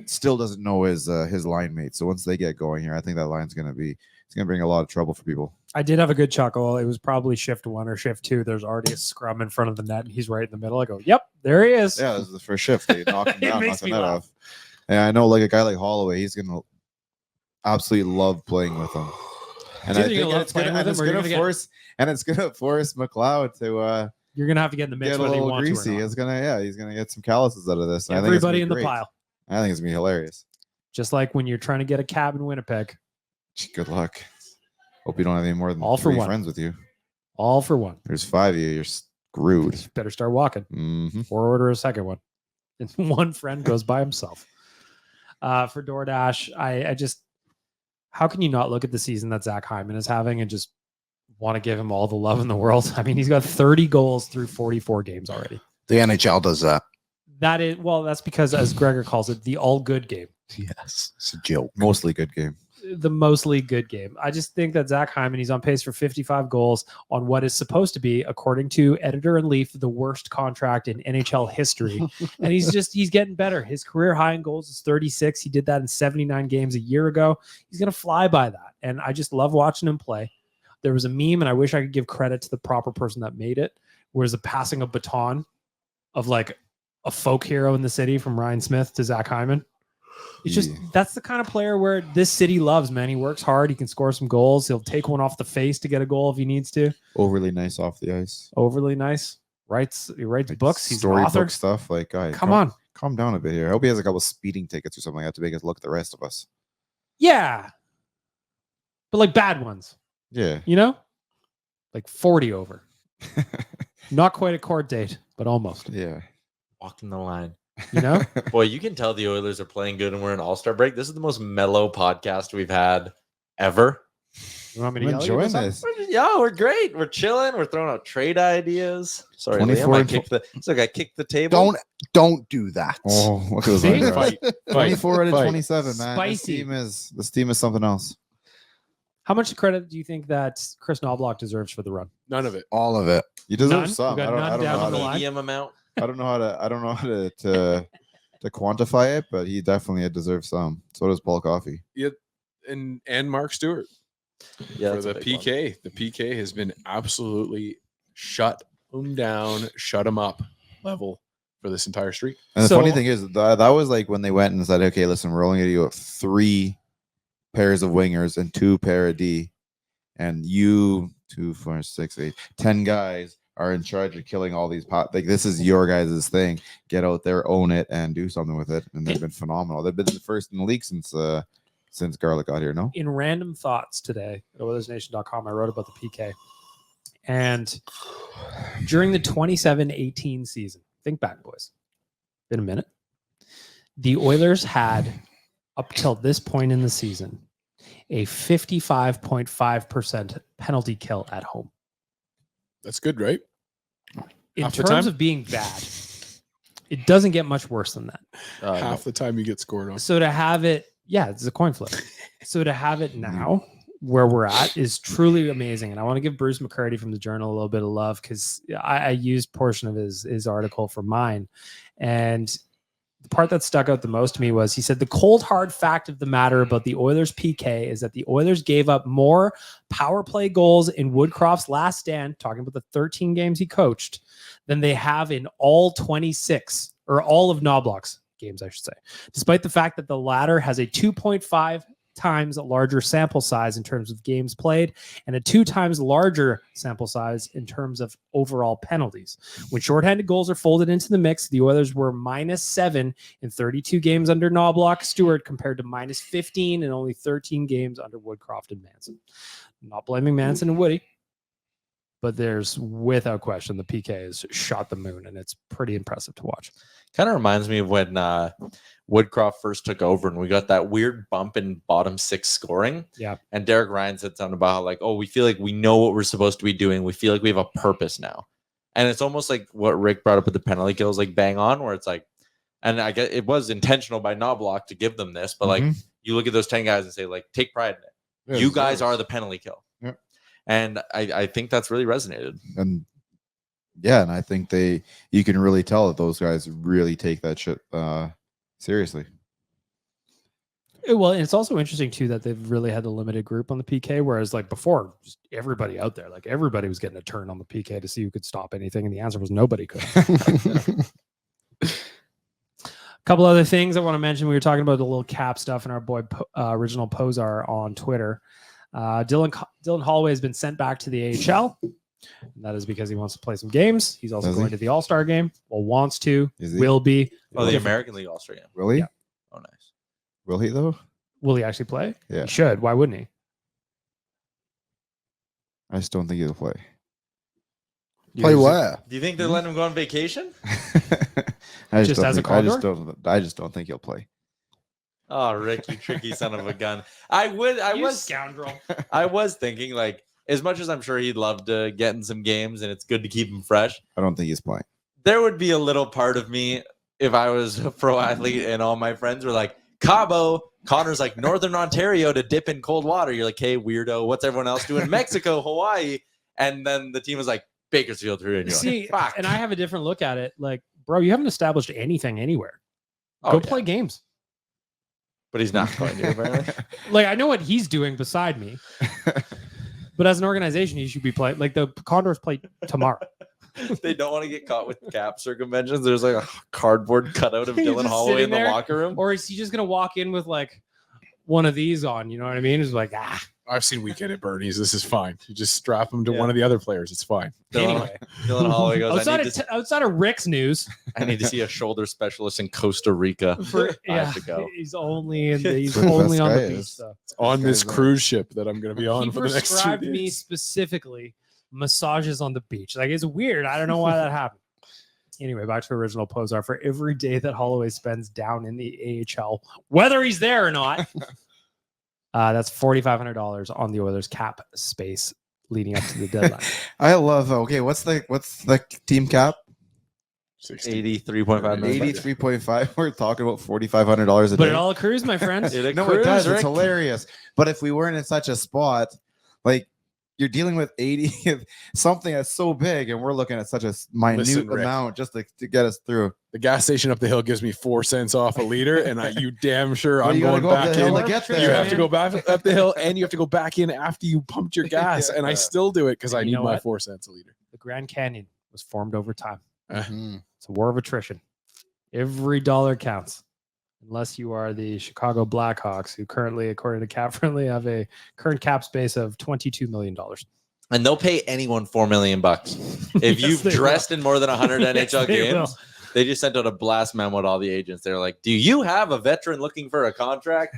F: still doesn't know his line mate. So once they get going here, I think that line's gonna bring a lot of trouble for people.
B: I did have a good chuckle. It was probably shift 1 or shift 2. There's already a scrum in front of the net, and he's right in the middle. I go, "Yep, there he is."
F: Yeah, this is the first shift. They knock him down, knock the net
B: laugh.
F: off. And I know, like a guy like Holloway, he's gonna absolutely love playing with him. And I think it's gonna force McLeod to.
B: You're gonna have to get in the mix
F: get a
B: whether you
F: little
B: want
F: greasy.
B: to or not.
F: He's gonna get some calluses out of this. And
B: Everybody
F: I think
B: in the pile.
F: I think it's gonna be hilarious.
B: Just like when you're trying to get a cab in Winnipeg.
F: Good luck. Hope you don't have any more than
B: All for
F: 3
B: one.
F: friends with you.
B: All for one.
F: There's 5 of you. You're screwed.
B: Better start walking
F: Mm-hmm.
B: or order a second one. And one friend goes by himself. For DoorDash, I just, how can you not look at the season that Zach Hyman is having and just want to give him all the love in the world? I mean, he's got 30 goals through 44 games already.
C: The NHL does that.
B: That is, well, that's because, as Gregor calls it, the all good game.
C: Yes, it's a joke.
F: Mostly good game.
B: The mostly good game. I just think that Zach Hyman, he's on pace for 55 goals on what is supposed to be, according to Editor and Leaf, the worst contract in NHL history. And he's getting better. His career high in goals is 36. He did that in 79 games a year ago. He's going to fly by that. And I just love watching him play. There was a meme, and I wish I could give credit to the proper person that made it, where it's a passing of baton of like a folk hero in the city from Ryan Smith to Zach Hyman. It's just that's the kind of player where this city loves, man. He works hard. He can score some goals. He'll take one off the face to get a goal if he needs to.
F: Overly nice off the ice.
B: Overly nice. He writes
F: Like
B: books. He's an
F: storybook
B: author.
F: stuff. Like, guys,
B: Come on.
F: calm down a bit here. I hope he has a couple speeding tickets or something like that to make us look at the rest of us.
B: Yeah. But like bad ones,
F: Yeah.
B: you know? Like 40 over. Not quite a court date, but almost.
F: Yeah.
E: Walking the line.
B: You know?
E: Boy, you can tell the Oilers are playing good and we're in All-Star break. This is the most mellow podcast we've had ever.
B: You want me to
F: I'm
B: yell at you
F: enjoying
B: or something?
F: this.
E: Yeah, we're great. We're chilling. We're throwing out trade ideas. Sorry,
F: 24
E: Liam, I
F: and
E: kicked the table.
C: Don't do that.
F: Oh, look at those
B: See?
F: eyebrows.
D: Fight.
F: 24 out of
D: Fight.
F: 27, man.
B: Spicy.
F: This team is something else.
B: How much credit do you think that Chris Knobloch deserves for the run?
D: None of it.
C: All of it.
F: You deserve
B: None?
F: some.
B: We got none down
F: know
B: on the
F: how
B: line.
E: Medium amount.
F: I don't know how to quantify it, but he definitely deserves some. So does Paul Coffey.
D: And Mark Stewart
E: Yeah,
D: for
E: that's a
D: the
E: big one.
D: PK. The PK has been absolutely shut them down, shut them up level for this entire streak.
F: And the
B: So-
F: funny thing is that was like when they went and said, okay, listen, we're only going to go 3 pairs of wingers and 2 pair of D. And you, 2, 4, 6, 8, 10 guys are in charge of killing all these like this is your guys' thing. Get out there, own it, and do something with it. And they've been phenomenal. They've been the first in the league since Garlic got here, no?
B: In random thoughts today at OilersNation.com, I wrote about the PK. And during the 27-18 season, think back, boys. Been a minute. The Oilers had, up till this point in the season, a 55.5% penalty kill at home.
D: That's good, right?
B: In
D: Half the
B: terms
D: time?
B: of being bad, it doesn't get much worse than that.
D: Half the time you get scored on.
B: So to have it, yeah, it's a coin flip. So to have it now where we're at is truly amazing. And I want to give Bruce McCurdy from the Journal a little bit of love because I used portion of his article for mine. And the part that stuck out the most to me was he said the cold hard fact of the matter about the Oilers PK is that the Oilers gave up more power play goals in Woodcroft's last stand, talking about the 13 games he coached, than they have in all 26 or all of Knobloch's games, I should say, despite the fact that the latter has a 2.5 times larger sample size in terms of games played and a 2 times larger sample size in terms of overall penalties. When shorthanded goals are folded into the mix, the Oilers were -7 in 32 games under Knobloch Stewart compared to -15 in only 13 games under Woodcroft and Manson. I'm not blaming Manson and Woody, but there's without question the PK has shot the moon and it's pretty impressive to watch.
E: Kind of reminds me of when Woodcroft first took over and we got that weird bump in bottom 6 scoring.
B: Yeah.
E: And Derek Ryan said something about how, like, oh, we feel like we know what we're supposed to be doing. We feel like we have a purpose now. And it's almost like what Rick brought up with the penalty kills, like bang on, where it's like, and I guess it was intentional by Knobloch to give them this, but like you look at those 10 guys and say, like, take pride in it.
F: Yeah,
E: You guys are the penalty kill.
F: Yeah.
E: And I think that's really resonated.
F: And yeah, and I think you can really tell that those guys really take that shit seriously.
B: Well, and it's also interesting too that they've really had a limited group on the PK, whereas like before, just everybody out there, like everybody was getting a turn on the PK to see who could stop anything, and the answer was nobody could. A couple other things I want to mention. We were talking about the little cap stuff, and our boy Original Posar on Twitter. Dylan Holloway has been sent back to the AHL. And that is because he wants to play some games. He's also
F: Does
B: going
F: he?
B: to the All-Star game. Well, wants to,
F: Is he?
B: will be.
E: Oh, the
B: Different.
E: American League All-Star game.
F: Will he?
B: Yeah.
E: Oh, nice.
F: Will he though?
B: Will he actually play?
F: Yeah.
B: He should. Why wouldn't he?
F: I just don't think he'll play.
C: Play where?
E: Do you think they're letting him go on vacation?
B: Just as a condor?
F: I just don't think he'll play.
E: Oh, Rick, you tricky son of a gun. I was
B: scoundrel.
E: I was thinking, like, as much as I'm sure he'd love to get in some games and it's good to keep him fresh,
F: I don't think he's playing.
E: there would be a little part of me if I was a pro athlete and all my friends were like, Cabo, Connor's like Northern Ontario to dip in cold water. You're like, hey, weirdo, what's everyone else doing? Mexico, Hawaii. And then the team was like, Bakersfield, and you're
B: See,
E: like, fuck.
B: and I have a different look at it. Like, bro, you haven't established anything anywhere.
E: Oh,
B: Go
E: yeah.
B: play games.
E: But he's not going to, apparently.
B: Like, I know what he's doing beside me. But as an organization, you should be playing. Like, the Condors play tomorrow.
E: They don't want to get caught with cap circumventions. There's like a cardboard cutout of
B: He's
E: Dylan
B: just
E: Holloway
B: sitting
E: in the
B: there,
E: locker room.
B: Or is he just gonna walk in with like one of these on? You know what I mean? It's like
D: I've seen Weekend at Bernie's. This is fine. You just strap them to
E: Yeah.
D: one of the other players. It's fine.
B: Anyway,
E: Dylan Holloway goes,
B: outside of Rick's news,
E: I need to see a shoulder specialist in Costa Rica. I have to go.
B: he's only in the, he's
F: Where the
B: only
F: best
B: on the
F: guy
B: beach.
F: is.
B: So.
D: It's on this
F: guy's
D: cruise ship that I'm going to be on
B: He
D: for the next 2
B: prescribed
D: days.
B: me specifically massages on the beach. Like, it's weird. I don't know why that happened. Anyway, back to original Pozar. For every day that Holloway spends down in the AHL, whether he's there or not, that's $4,500 on the Oilers cap space leading up to the deadline.
F: I love. Okay, what's the team cap?
E: 83.5 million.
F: 83.5. We're talking about $4,500 a
B: But
F: day.
B: it all accrues, my friends.
E: It
F: No,
E: accrues,
F: it does.
E: Rick.
F: It's hilarious. But if we weren't in such a spot, like you're dealing with 80 something that's so big, and we're looking at such a minute
D: Listen, Rick.
F: amount just to get us through.
D: The gas station up the hill gives me 4 cents off a liter, and you damn sure
F: Well,
D: I'm
F: you gotta
D: going
F: go up
D: back
F: the hill
D: in.
F: to get
D: You
F: there.
D: have to go back up the hill, and you have to go back in after you pumped your gas, and I still do it because I
B: You
D: need
B: know
D: my
B: what?
D: 4 cents a liter.
B: The Grand Canyon was formed over time.
C: Mhm.
B: It's a war of attrition. Every dollar counts, unless you are the Chicago Blackhawks, who currently, according to Cap Friendly, have a current cap space of $22 million.
E: And they'll pay anyone $4 million if
B: Yes,
E: you've
B: they
E: dressed in more than 100
B: Yes,
E: NHL
B: they
E: games.
B: will.
E: They just sent out a blast memo to all the agents. They're like, "Do you have a veteran looking for a contract?"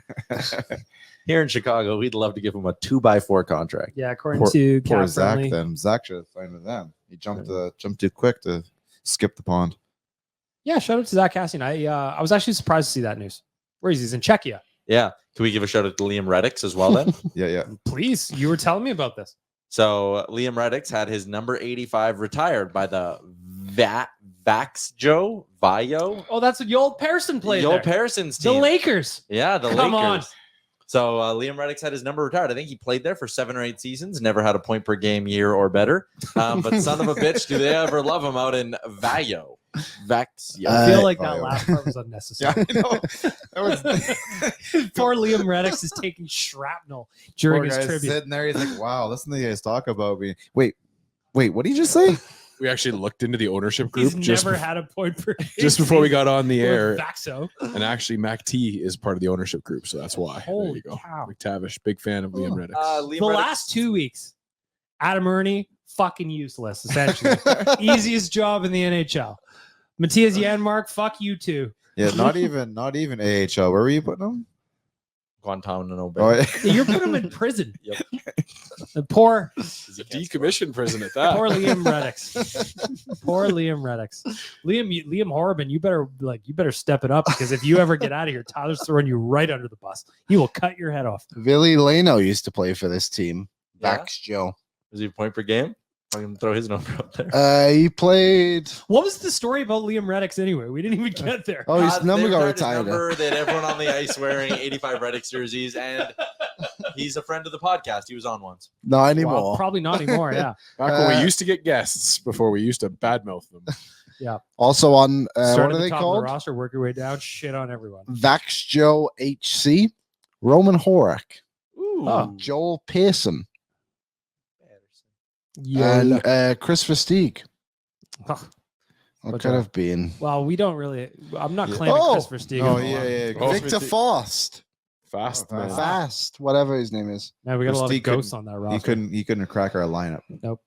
E: Here in Chicago, we'd love to give him a 2x4 contract.
B: Yeah, according
F: Poor-
B: to
F: Poor
B: Cap
F: Zach.
B: Friendly.
F: Then Zach should have signed with them. He jumped too quick to skip the pond.
B: Yeah, shout out to Zach Cassian. I was actually surprised to see that news. Where is he? He's in Czechia.
E: Yeah. Can we give a shout out to Liam Reddix as well then?
F: Yeah.
B: Please, you were telling me about this.
E: So Liam Reddix had his number 85 retired by the Vaxjo Vayo.
B: Oh, that's what Joel Persson played
E: Joel
B: there.
E: Pearson's
B: The
E: team.
B: Lakers.
E: Yeah, the
B: Come
E: Lakers.
B: on.
E: So Liam Reddix had his number retired. I think he played there for 7 or 8 seasons, never had a point per game year or better. But son of a bitch, do they ever love him out in Vayo? Vax.
B: I feel like
F: Bio.
B: that last part was unnecessary.
F: I know. That was
B: Poor Liam Reddix is taking shrapnel during
F: poor
B: his
F: guy's
B: tribute.
F: sitting there. He's like, "Wow, listen to you guys talk about me." Wait, what did you just say?
D: We actually looked into the ownership group
B: He's
D: just,
B: never had a point per
D: just before we got on the air.
B: Vaxo.
D: And actually, Mac T is part of the ownership group, so that's why. There
B: Holy
D: you go.
B: cow.
D: McTavish, big fan of Liam Reddix.
E: Liam
B: The
E: Reddix-
B: last 2 weeks, Adam Ernie, fucking useless, essentially. Easiest job in the NHL. Matthias Janmark, fuck you too.
F: Yeah, not even AHL. Where were you putting him?
E: Guantanamo Bay.
F: Oh, yeah.
B: You're putting him in prison.
E: Yep.
B: The poor
D: It's a decommissioned prison at that.
B: Poor Liam Reddix. Poor Liam Reddix. Liam Horriban, you better step it up, because if you ever get out of here, Tyler's throwing you right under the bus. He will cut your head off.
C: Billy Leno used to play for this team.
E: Yeah?
C: Vax Joe.
E: Was he a point per game? I'm going to throw his number up there.
C: He played.
B: What was the story about Liam Reddix anyway? We didn't even get there.
C: Oh, his number
E: They
C: got
E: retired his
C: retired.
E: number. They had everyone on the ice wearing 85 Reddix jerseys, and he's a friend of the podcast. He was on once.
C: Not anymore.
B: Well, probably not anymore. Yeah.
D: Back when we used to get guests before we used to badmouth them.
C: Also on
B: Start
C: what
B: at
C: are
B: the
C: they
B: top of
C: called?
B: the roster, work your way down, shit on everyone.
C: Vax Joe HC, Roman Horak,
B: Oh.
C: Joel Pearson,
B: Yeah.
C: and Chris Versteeg.
B: Oh,
C: What
B: But,
C: could have been?
B: well, we don't really. I'm not claiming
C: Oh.
B: Chris Versteeg.
F: Oh,
B: as a
F: yeah,
B: lot.
F: yeah.
D: Oh,
C: Victor Fast.
D: Fast,
F: Oh,
D: man.
F: fast.
C: Fast, whatever his name is.
B: Man, we got a lot
F: Versteeg
B: of ghosts on that
F: He
B: roster.
F: couldn't crack our lineup.
C: Victor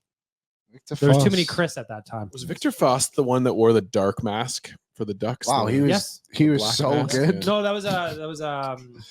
B: There was too
C: Fast.
B: many Chris at that time.
D: Was Victor Fast the one that wore the dark mask for the Ducks?
C: Wow,
D: The-
C: he was
B: Yes.
C: he was
D: Black
C: so
D: mask,
C: good.
D: yeah.
B: No, that was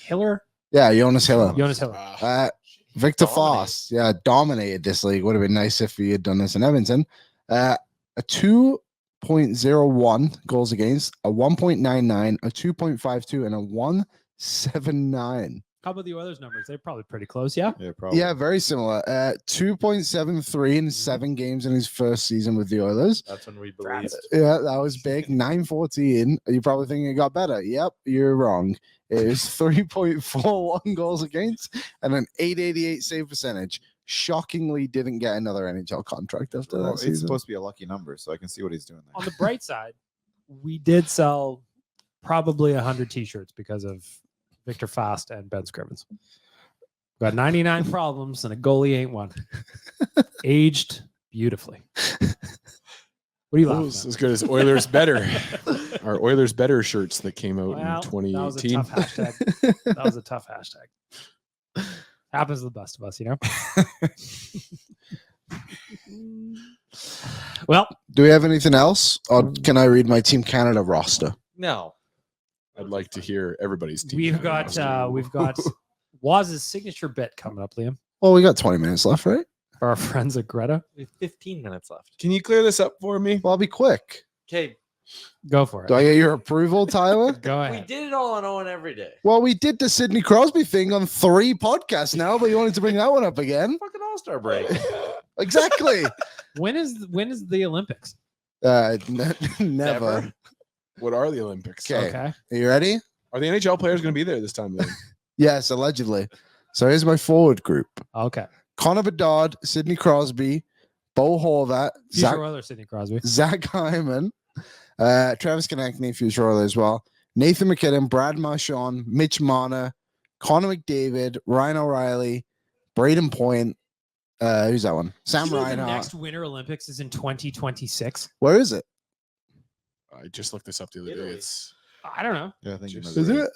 B: Hiller.
C: Yeah, Jonas Hiller.
B: Jonas Hiller.
C: Victor
E: Dominated.
C: Fast, yeah, dominated this league. Would have been nice if he had done this in Edmonton. A 2.01 goals against, a 1.99, a 2.52, and a 1.79.
B: How about the Oilers numbers? They're probably pretty close. Yeah.
F: Yeah, probably.
C: Yeah, very similar. 2.73 in 7 games in his first season with the Oilers.
E: That's when we believed.
C: Yeah, that was big. 914. You're probably thinking it got better. Yep, you're wrong. It was 3.41 goals against and an 888 save percentage. Shockingly didn't get another NHL contract after
F: Well,
C: that
F: it's
C: season.
F: supposed to be a lucky number, so I can see what he's doing
B: On
F: there.
B: the bright side, we did sell probably 100 T-shirts because of Victor Fast and Ben Scrivens. Got 99 problems and a goalie ain't one. Aged beautifully. What are you
D: That
B: laughing
D: was
B: at?
D: as good as Oilers Better. Our Oilers Better shirts that came out
B: Well,
D: in 2018.
B: that was a tough hashtag. That was a tough hashtag. Happens to the best of us, you know? Well,
C: Do we have anything else? Or can I read my Team Canada roster?
E: No.
D: I'd like to hear everybody's team.
B: we've got Waz's signature bit coming up, Liam,
C: Well, we got 20 minutes left, right?
B: for our friends at Greta.
E: We have 15 minutes left.
D: Can you clear this up for me?
C: Well, I'll be quick.
E: Okay.
B: Go for it.
C: Do I get your approval, Tyler?
B: Go
E: We
B: ahead.
E: did it all on Owen every day.
C: Well, we did the Sidney Crosby thing on 3 podcasts now, but you wanted to bring that one up again?
E: Fucking All-Star break.
C: Exactly.
B: When is the Olympics?
C: Never.
E: Never.
D: What are the Olympics?
C: Okay.
B: Okay.
C: Are you ready?
D: Are the NHL players going to be there this time? Then?
C: Yes, allegedly. So here's my forward group.
B: Okay.
C: Connor Bedard, Sidney Crosby, Bo Horvat,
B: Future Oilers, Sidney Crosby.
C: Zach Hyman, Travis Konecny, future Oilers as well, Nathan McKinnon, Brad Marchand, Mitch Marner, Connor McDavid, Ryan O'Reilly, Braden Point. Who's that one? Sam
B: You know the
C: Reinhart.
B: next Winter Olympics is in 2026.
C: Where is it?
D: I just looked this up the other day.
E: Italy.
D: It's
B: I don't know.
F: Yeah, I think you
D: Just-
F: might
C: Is
F: be
C: it?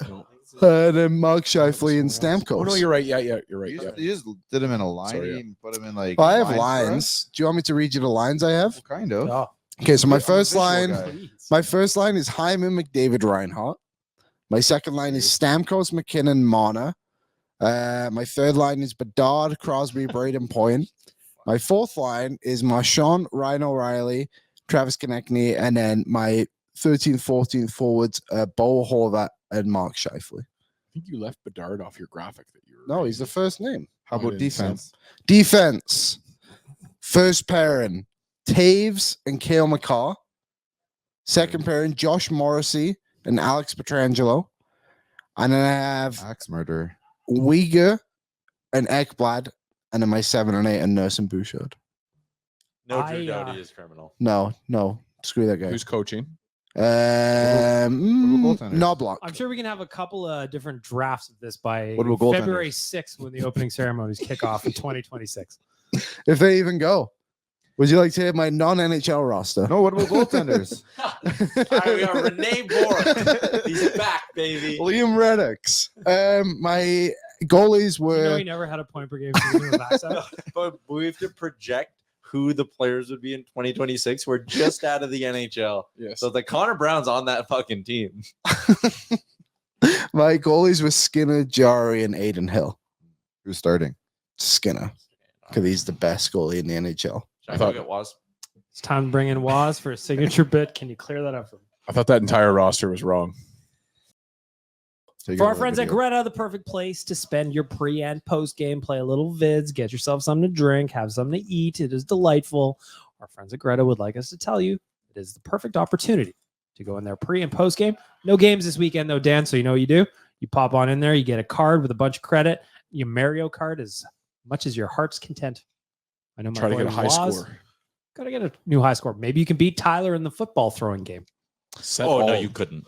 F: right.
C: Then Mark Scheifele and Stamkos.
D: oh no, you're right. Yeah, you're right.
F: You
D: Yeah.
F: just, you just did them in a line.
D: Sorry,
F: You
D: yeah.
F: didn't put them in like.
C: Well, I have
F: lines for us?
C: lines. Do you want me to read you the lines I have?
F: Well, kind of.
B: Oh,
C: Okay, so my
F: I'm a
C: first
F: visual
C: line,
F: guy.
C: my first line is Hyman, McDavid, Reinhardt. My second line is Stamkos, McKinnon, Marner. My third line is Bedard, Crosby, Braden Point. My fourth line is Marchand, Ryan O'Reilly, Travis Konecny, and then my 13th, 14th forwards, Bo Horvat and Mark Scheifele.
D: I think you left Bedard off your graphic that you were.
C: No, he's the first name.
F: How
D: I
F: about
D: didn't see him.
F: defense?
C: Defense. First pairing, Taves and Cale McCarr. Second pairing, Josh Morrissey and Alex Petrangelo. And then I have
F: Axe murderer.
C: Uyghur and Ekblad. And then my 7 and 8 and Nurse and Bouchard.
E: No,
B: I,
E: Drew Doughty is criminal.
C: No. Screw that guy.
D: Who's coaching?
F: goaltenders?
C: Knobloch.
B: I'm sure we can have a couple of different drafts of this by
F: What about goaltenders?
B: February 6th when the opening ceremonies kick off in 2026.
C: If they even go. Would you like to hear my non-NHL roster?
F: No, what about goaltenders?
E: All right, we got Renee Bourque. He's back, baby.
C: Liam Reddicks. My goalies
B: You
C: were
B: know he never had a point per game season with accent.
E: But we have to project who the players would be in 2026. We're just out of the NHL.
D: Yes.
E: So the Connor Brown's on that fucking team.
C: my goalies were Skinner, Jari, and Aiden Hill.
F: Who's starting?
C: Skinner, because he's the best goalie in the NHL.
E: I thought it was.
B: It's time to bring in Waz for a signature bit. Can you clear that up for me?
D: I thought that entire roster was wrong.
F: Take
B: For our
F: over
B: friends at
F: video.
B: Greta, the perfect place to spend your pre and post game, play a little vids, get yourself something to drink, have something to eat. It is delightful. Our friends at Greta would like us to tell you it is the perfect opportunity to go in there pre and post game. No games this weekend, though, Dan. So you know what you do? You pop on in there, you get a card with a bunch of credit. Your Mario card as much as your heart's content. I know my
D: Try to
B: boy
D: get a high
B: Waz
D: score.
B: Got to get a new high score. Maybe you can beat Tyler in the football throwing game.
D: Set
E: Oh,
D: all,
E: no, you couldn't.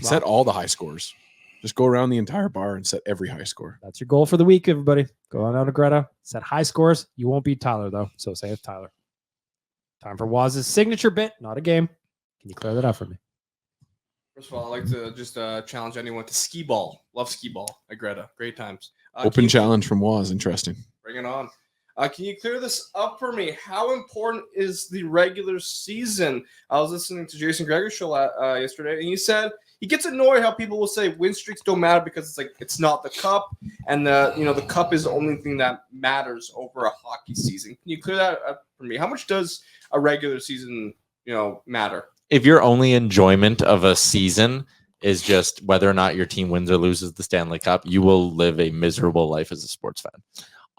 D: set all the high scores. Just go around the entire bar and set every high score.
B: That's your goal for the week, everybody. Go on out to Greta. Set high scores. You won't beat Tyler, though. So say it's Tyler. Time for Waz's signature bit, not a game. Can you clear that up for me?
G: First of all, I'd like to just challenge anyone to skee ball. Love skee ball at Greta. Great times.
D: Open
G: can you-
D: challenge from Waz. Interesting.
G: Bring it on. Can you clear this up for me? How important is the regular season? I was listening to Jason Greger's show yesterday, and he said he gets annoyed how people will say win streaks don't matter because it's like it's not the cup, and the cup is the only thing that matters over a hockey season. Can you clear that up for me? How much does a regular season matter?
E: If your only enjoyment of a season is just whether or not your team wins or loses the Stanley Cup, you will live a miserable life as a sports fan.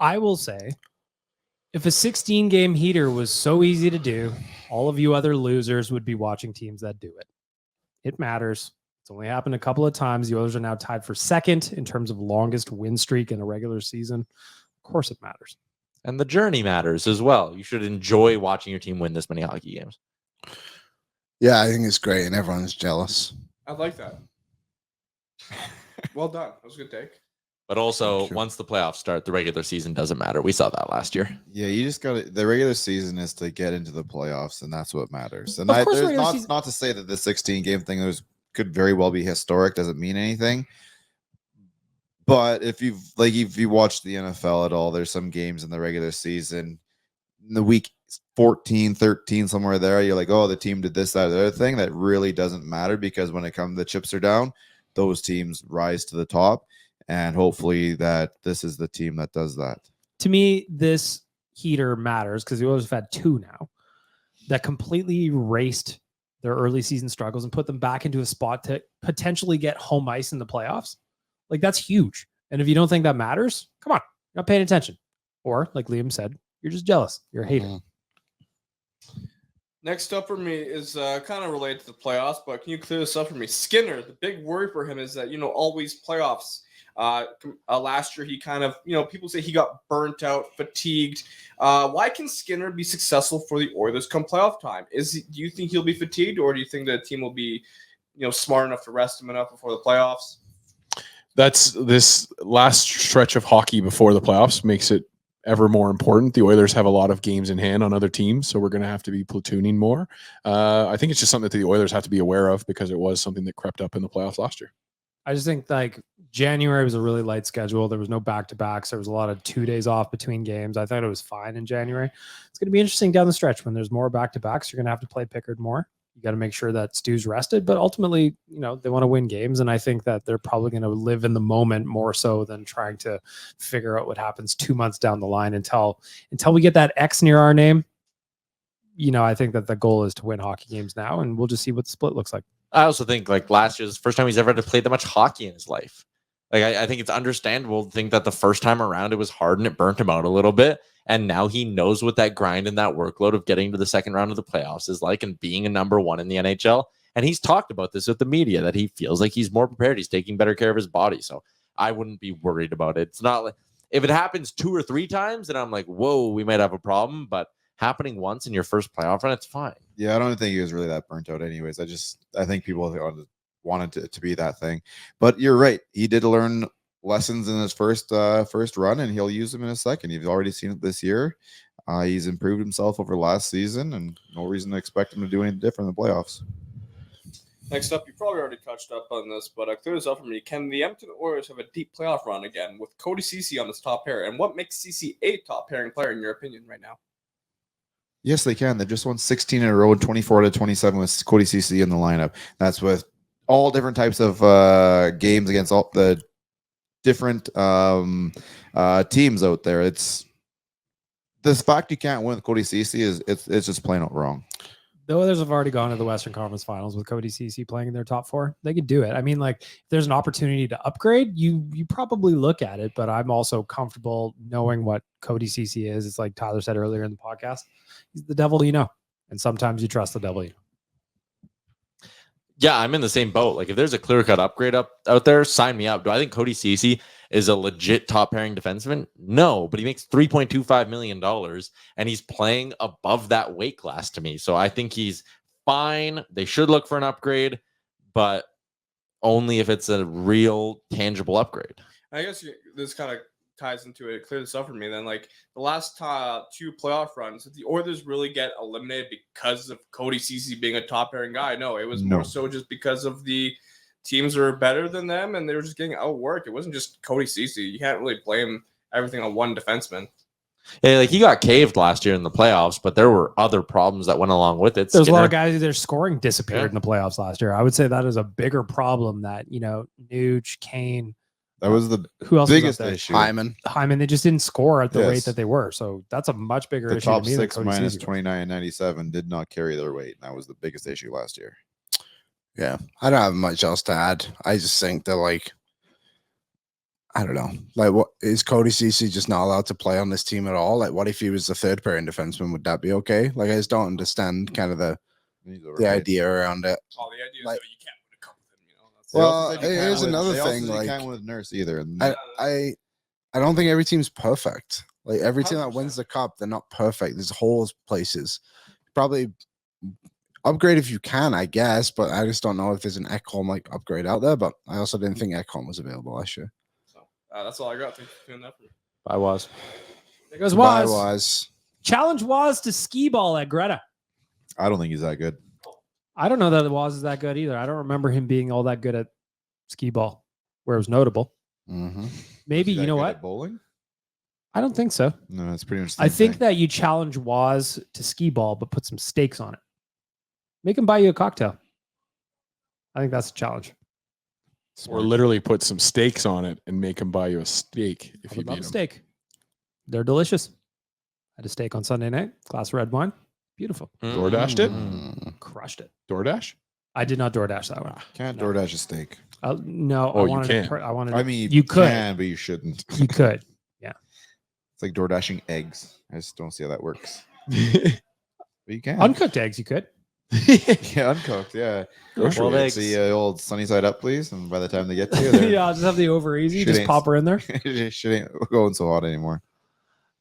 B: I will say, if a 16-game heater was so easy to do, all of you other losers would be watching teams that do it. It matters. It's only happened a couple of times. The Oilers are now tied for second in terms of longest win streak in a regular season. Of course it matters.
E: And the journey matters as well. You should enjoy watching your team win this many hockey games.
C: Yeah, I think it's great, and everyone's jealous.
G: I like that. Well done. That was a good take.
E: But also,
C: True.
E: once the playoffs start, the regular season doesn't matter. We saw that last year.
F: Yeah, you just got to. The regular season is to get into the playoffs, and that's what matters. And
B: Of course,
F: there's
B: regular season-
F: not to say that the 16-game thing could very well be historic. Doesn't mean anything. But if you watched the NFL at all, there's some games in the regular season, in the week 14, 13, somewhere there, you're like, oh, the team did this, that, or the other thing. That really doesn't matter because when it comes, the chips are down, those teams rise to the top. And hopefully that this is the team that does that.
B: To me, this heater matters because the Oilers have had 2 now that completely erased their early season struggles and put them back into a spot to potentially get home ice in the playoffs. Like, that's huge. And if you don't think that matters, come on, you're not paying attention. Or, like Liam said, you're just jealous. You're a hater.
G: Next up for me is kind of related to the playoffs, but can you clear this up for me? Skinner, the big worry for him is that, always playoffs. Last year, he kind of, people say he got burnt out, fatigued. Why can Skinner be successful for the Oilers come playoff time? Do you think he'll be fatigued, or do you think the team will be, smart enough to rest him enough before the playoffs?
D: That's this last stretch of hockey before the playoffs makes it ever more important. The Oilers have a lot of games in hand on other teams, so we're going to have to be platooning more. I think it's just something that the Oilers have to be aware of because it was something that crept up in the playoffs last year.
B: I just think January was a really light schedule. There was no back-to-backs. There was a lot of 2 days off between games. I thought it was fine in January. It's going to be interesting down the stretch when there's more back-to-backs. You're going to have to play Pickard more. You got to make sure that Stu's rested, but ultimately, they want to win games. And I think that they're probably going to live in the moment more so than trying to figure out what happens 2 months down the line until we get that X near our name. I think that the goal is to win hockey games now, and we'll just see what the split looks like.
E: I also think last year's the first time he's ever had to play that much hockey in his life. I think it's understandable to think that the first time around it was hard and it burnt him out a little bit. And now he knows what that grind and that workload of getting to the second round of the playoffs is like and being a number 1 in the NHL. And he's talked about this with the media that he feels like he's more prepared. He's taking better care of his body. So I wouldn't be worried about it. It's not like if it happens 2 or 3 times, then I'm like, whoa, we might have a problem. But happening once in your first playoff run, it's fine.
F: Yeah, I don't think he was really that burnt out anyways. I think people wanted it to be that thing. But you're right. He did learn lessons in his first run, and he'll use them in a second. You've already seen it this year. He's improved himself over last season, and no reason to expect him to do anything different in the playoffs.
G: Next up, you probably already touched up on this, but clear this up for me. Can the Edmonton Oilers have a deep playoff run again with Cody Ceci on his top pair? And what makes Ceci a top pairing player in your opinion right now?
F: Yes, they can. They've just won 16 in a row, 24 out of 27 with Cody Ceci in the lineup. That's with all different types of games against all the different teams out there. It's the fact you can't win with Cody Ceci it's just plain out wrong.
B: The Oilers have already gone to the Western Conference Finals with Cody Ceci playing in their top 4. They could do it. I mean, if there's an opportunity to upgrade, you probably look at it, but I'm also comfortable knowing what Cody Ceci is. It's like Tyler said earlier in the podcast. He's the devil and sometimes you trust the devil.
E: Yeah, I'm in the same boat. If there's a clear-cut upgrade out there, sign me up. Do I think Cody Ceci is a legit top-pairing defenseman? No, but he makes $3.25 million, and he's playing above that weight class to me. So I think he's fine. They should look for an upgrade, but only if it's a real, tangible upgrade.
G: I guess this kind of ties into it. Clear this up for me then. The last 2 playoff runs, did the Oilers really get eliminated because of Cody Ceci being a top pairing guy? No, it was more so just because of the teams are better than them and they were just getting outworked. It wasn't just Cody Ceci. You can't really blame everything on one defenseman.
E: Yeah, he got caved last year in the playoffs, but there were other problems that went along with it.
B: There's a lot of guys, their scoring disappeared in the playoffs last year. I would say that is a bigger problem that, Nuge, Kane.
F: That was the
B: who else
F: biggest
B: was
F: issue.
B: Hyman, they just didn't score at the rate that they were. So that's a much bigger
F: the
B: issue.
F: Top
B: to me
F: 6
B: than
F: minus
B: Ceci.
F: 29.97 did not carry their weight. That was the biggest issue last year.
C: Yeah, I don't have much else to add. I just think they're I don't know. What is Cody Ceci just not allowed to play on this team at all? What if he was the third pairing defenseman? Would that be okay? I just don't understand kind of the idea around it.
G: Oh, the idea is that you can't win a cup with him.
C: Well, here's another thing.
F: You can't win with Nurse either.
C: I don't think every team's perfect. Every team that wins the cup, they're not perfect. There's holes places. Probably upgrade if you can, I guess, but I just don't know if there's an Ekholm upgrade out there. But I also didn't think Ekholm was available last year.
G: That's all I got. Thanks for tuning that.
E: I was.
B: There goes
C: Bye,
B: Waz.
C: Waz.
B: Challenge Waz to skee ball at Greta.
F: I don't think he's that good.
B: I don't know that Waz is that good either. I don't remember him being all that good at skee ball, where it was notable.
C: Mm-hmm.
B: Maybe,
F: Is he
B: you
F: that
B: know
F: good
B: what?
F: at bowling?
B: I don't think so.
F: No, that's pretty much. The
B: I
F: same
B: think
F: thing.
B: that you challenge Waz to skee ball, but put some stakes on it. Make him buy you a cocktail. I think that's a challenge.
D: Or literally put some steaks on it and make him buy you a steak if
B: I
D: you
B: would love
D: beat
B: a
D: him.
B: steak. They're delicious. Had a steak on Sunday night, glass of red wine. Beautiful.
D: DoorDashed it?
C: Mm.
B: Crushed it.
D: DoorDash?
B: I did not DoorDash that one.
F: Can't
B: No.
F: DoorDash a steak.
B: No,
D: Oh,
B: I
D: you
B: wanted
D: can.
B: to. I wanted.
F: I
B: to-
F: mean,
B: you could.
F: can, but you shouldn't.
B: You could.
F: It's like DoorDashing eggs. I just don't see how that works. But you can.
B: Uncooked eggs, you could.
F: Yeah, uncooked. Yeah.
D: Grocery
E: Well,
F: It's
E: eggs.
F: the old sunny side up, please. And by the time they get to you, they're
B: Yeah, I'll just have the over easy.
F: Shit
B: Just
F: ain't-
B: pop her in there.
F: shit ain't going so hot anymore.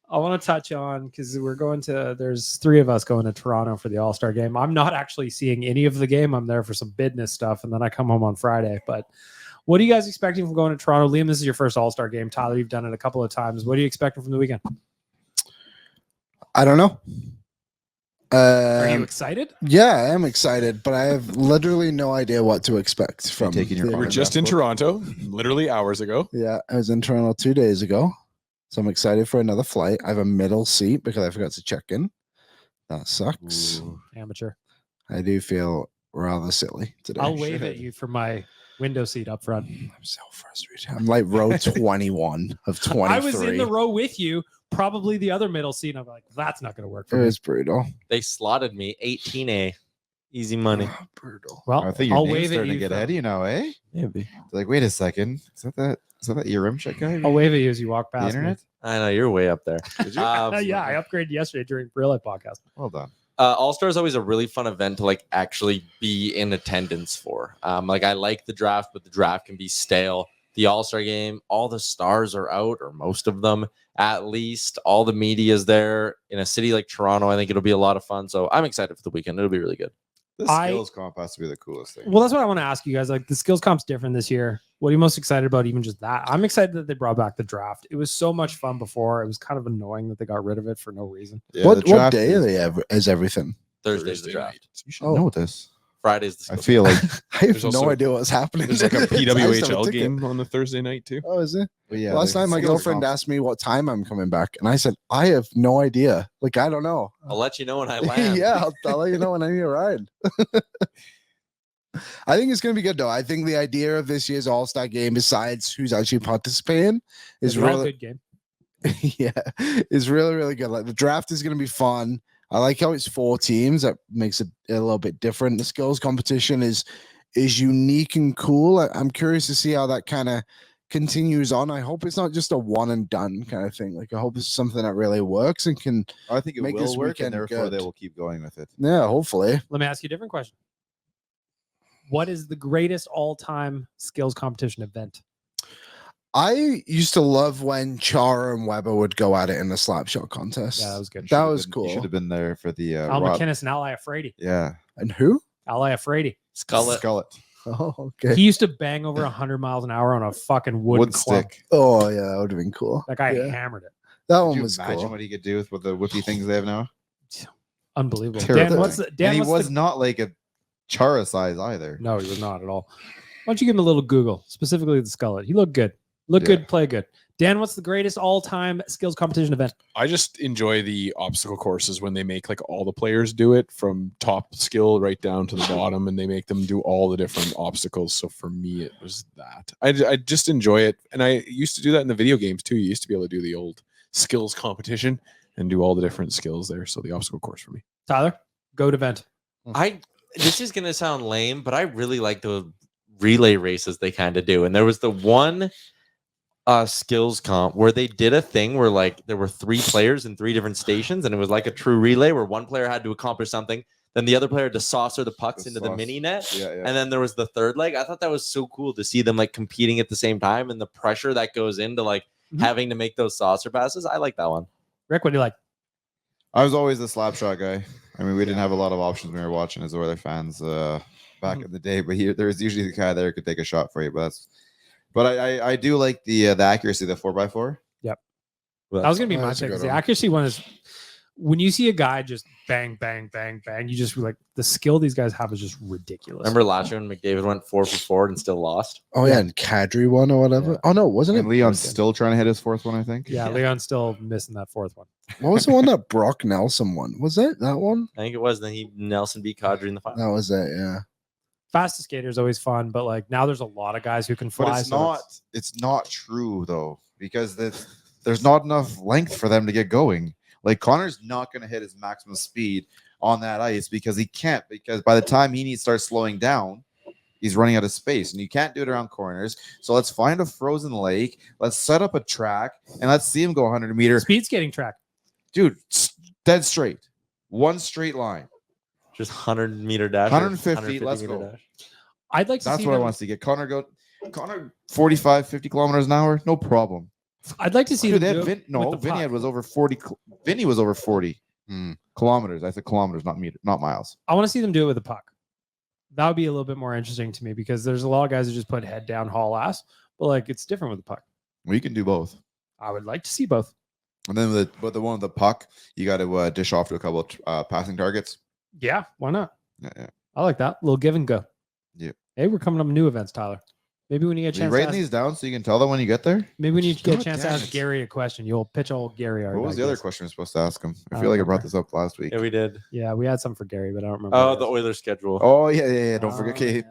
B: I want to touch on because we're going to. There's 3 of us going to Toronto for the All-Star Game. I'm not actually seeing any of the game. I'm there for some business stuff, and then I come home on Friday. But what are you guys expecting from going to Toronto? Liam, this is your first All-Star Game. Tyler, you've done it a couple of times. What are you expecting from the weekend?
C: I don't know.
B: Are you excited?
C: Yeah, I am excited, but I have literally no idea what to expect from.
F: taking your
C: the-
D: We were
F: autograph
D: just in
F: book?
D: Toronto, literally hours ago.
C: Yeah, I was in Toronto 2 days ago, so I'm excited for another flight. I have a middle seat because I forgot to check in. That sucks.
F: Ooh.
B: Amateur.
C: I do feel rather silly today.
B: I'll wave at you for my window seat up front.
C: I'm so frustrated. I'm like row 21 of 23.
B: I was in the row with you, probably the other middle seat, and I'm like, that's not going to work
C: It
B: for me.
C: was brutal.
E: They slotted me 18A. Easy money.
C: Brutal.
B: Well,
F: I think your
B: I'll
F: name's
B: wave at
F: starting to
B: you.
F: get
B: for-
F: ahead of you now, eh?
E: Maybe.
F: Like, wait a second. Is that your rim check guy?
B: I'll wave at you as you walk
F: the
B: past
F: internet?
E: I know you're way up there.
F: Did you?
B: Yeah, I upgraded yesterday during Real Life Podcast.
F: Well done.
E: All-Star is always a really fun event to like actually be in attendance for. Like I like the draft, but the draft can be stale. The All-Star Game, all the stars are out, or most of them at least. All the media is there. In a city like Toronto, I think it'll be a lot of fun. So I'm excited for the weekend. It'll be really good.
F: The
B: I-
F: skills comp has to be the coolest thing.
B: Well, that's what I want to ask you guys. Like the skills comp's different this year. What are you most excited about? Even just that, I'm excited that they brought back the draft. It was so much fun before. It was kind of annoying that they got rid of it for no reason.
F: Yeah,
C: what
F: the draft
C: day
F: is-
C: are they? Is everything?
E: Thursday's the
D: Thursday
E: draft.
D: night.
F: You should
C: Oh.
F: know this.
E: Friday's the
F: I
E: skills
F: feel like,
C: I have
D: There's
C: no
D: also-
C: idea what's happening.
D: There's like a
C: I just have a
D: PWHL
C: ticket.
D: game on the Thursday night too.
C: Oh, is it?
F: but yeah.
C: Last
F: the
C: night, my
F: skills
C: girlfriend
F: comp-
C: asked me what time I'm coming back, and I said I have no idea. Like I don't know.
E: I'll let you know when I land.
C: Yeah, I'll let you know when I need a ride. I think it's going to be good, though. I think the idea of this year's All-Star Game, besides who's actually participating, is
B: They're all
C: really,
B: good game.
C: is really, really good. Like the draft is going to be fun. I like how it's 4 teams. That makes it a little bit different. The skills competition is unique and cool. I'm curious to see how that kind of continues on. I hope it's not just a one and done kind of thing. Like I hope it's something that really works and can,
F: I think it
C: make this
F: will work, and
C: weekend
F: therefore they
C: good.
F: will keep going with it.
C: yeah, hopefully.
B: Let me ask you a different question. What is the greatest all-time skills competition event?
C: I used to love when Chara and Weber would go at it in the slap shot contest.
B: Yeah, that was good.
C: That
F: Should've
C: was
F: been-
C: cool.
F: You should have been there for the
B: Al
F: Rob-
B: McInnes and Ally Afraidy.
F: Yeah.
C: And who?
B: Ally Afraidy.
E: Skullet.
F: Skullet.
C: Oh, okay.
B: He used to bang over 100 miles an hour on a fucking wooden
F: Wood
B: club.
F: stick.
C: Oh, yeah, that would have been cool.
B: That guy
C: Yeah.
B: hammered it.
C: That
F: Could
C: one
F: you
C: was
F: imagine
C: cool.
F: what he could do with the whippy things they have now?
B: Unbelievable.
F: Terrible.
B: Dan, what's the, Dan,
F: And he
B: what's
F: was
B: the-
F: not like a Chara size either.
B: No, he was not at all. Why don't you give him a little Google, specifically the Skullet? He looked good. Look
F: Yeah.
B: good, play good. Dan, what's the greatest all-time skills competition event?
D: I just enjoy the obstacle courses when they make like all the players do it from top skill right down to the bottom, and they make them do all the different obstacles. So for me, it was that. I just enjoy it, and I used to do that in the video games too. You used to be able to do the old skills competition and do all the different skills there. So the obstacle course for me.
B: Tyler, goat event.
E: This is gonna sound lame, but I really like the relay races they kind of do. And there was the one skills comp where they did a thing where like there were 3 players in 3 different stations, and it was like a true relay where one player had to accomplish something, then the other player had to saucer the pucks
F: The
E: into the
F: sauce.
E: mini net.
F: Yeah, yeah.
E: And then there was the third leg. I thought that was so cool to see them like competing at the same time, and the pressure that goes into like
B: Mhm.
E: having to make those saucer passes. I like that one.
B: Rick, what do you like?
F: I was always the slap shot guy. I mean, we didn't have a lot of options when we were watching as Oilers fans back in the day, but there was usually the guy there who could take a shot for you. But But I do like the accuracy, the 4x4.
B: That was gonna be my
C: that's a
B: pick.
C: good
B: The
C: one.
B: accuracy one is when you see a guy just bang, bang, bang, bang. You just like the skill these guys have is just ridiculous.
E: Remember last year when McDavid went 4 for 4 and still lost?
C: Oh yeah, and Kadri won or whatever.
F: Yeah.
C: Oh no, wasn't
F: And
C: it?
F: Leon's still trying to hit his fourth one, I think.
B: Yeah, Leon's still missing that fourth one.
C: What was the one that Brock Nelson won? Was it that one?
E: I think it was. Then Nelson beat Kadri in the final.
C: That was it. Yeah.
B: Fastest skater is always fun, but like now there's a lot of guys who can fly.
F: But it's
B: so
F: not. It's not true though, because there's not enough length for them to get going. Like Connor's not going to hit his maximum speed on that ice because he can't. Because by the time he needs to start slowing down, he's running out of space, and you can't do it around corners. So let's find a frozen lake. Let's set up a track, and let's see him go 100 meters.
B: speed skating track.
F: Dude, dead straight, one straight line.
E: Just 100-meter dash. or
F: 150, let's
E: 150-meter
F: go.
E: dash.
B: I'd like to
F: That's
B: see
F: what I
B: them,
F: want to see. Get Connor 45, 50 kilometers an hour, no problem.
B: I'd like to see
F: Dude,
B: them
F: that
B: do it with the
F: Vinny
B: puck.
F: was over 40. Vinny was over 40 kilometers. I said kilometers, not meters, not miles.
B: I want to see them do it with the puck. That would be a little bit more interesting to me because there's a lot of guys who just put head down, haul ass, but like it's different with the puck.
F: We can do both.
B: I would like to see both.
F: And then the one with the puck, you got to dish off to a couple of passing targets.
B: Yeah, why not?
F: Yeah.
B: I like that little give and go.
F: Yep.
B: Hey, we're coming up with new events, Tyler. Maybe when you get a
F: Are you
B: chance, to
F: writing
B: ask,
F: these down so you can tell them when you get there?
B: maybe when you get a
F: God
B: chance to
F: damn
B: ask
F: it.
B: Gary a question, you'll pitch old Gary. Our
F: What was the other
B: ideas.
F: question we're supposed to ask him? I
B: I
F: feel like I
B: don't
F: brought
B: remember.
F: this up last week.
E: Yeah, we did.
B: Yeah, we had some for Gary, but I don't remember.
E: Oh,
B: what
E: the
B: it is.
E: Oilers schedule.
F: Oh, yeah. Don't forget.
B: Oh,
F: Okay.
B: yeah.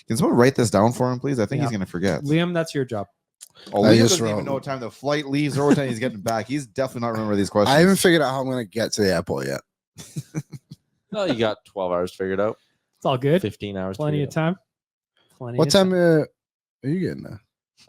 F: Can someone write this down for him, please? I think he's
B: Yeah.
F: going to forget.
B: Liam, that's your job.
F: Oh,
C: I
F: Liam
C: just
F: doesn't even
C: wrote-
F: know what time the flight leaves or what time he's getting back. He's definitely not remember these questions.
C: I haven't figured out how I'm going to get to the airport yet.
E: Oh, you got 12 hours figured out.
B: It's all good.
E: 15 hours.
B: Plenty of
E: figured
B: time. Plenty.
C: What
B: of
C: time are you getting there?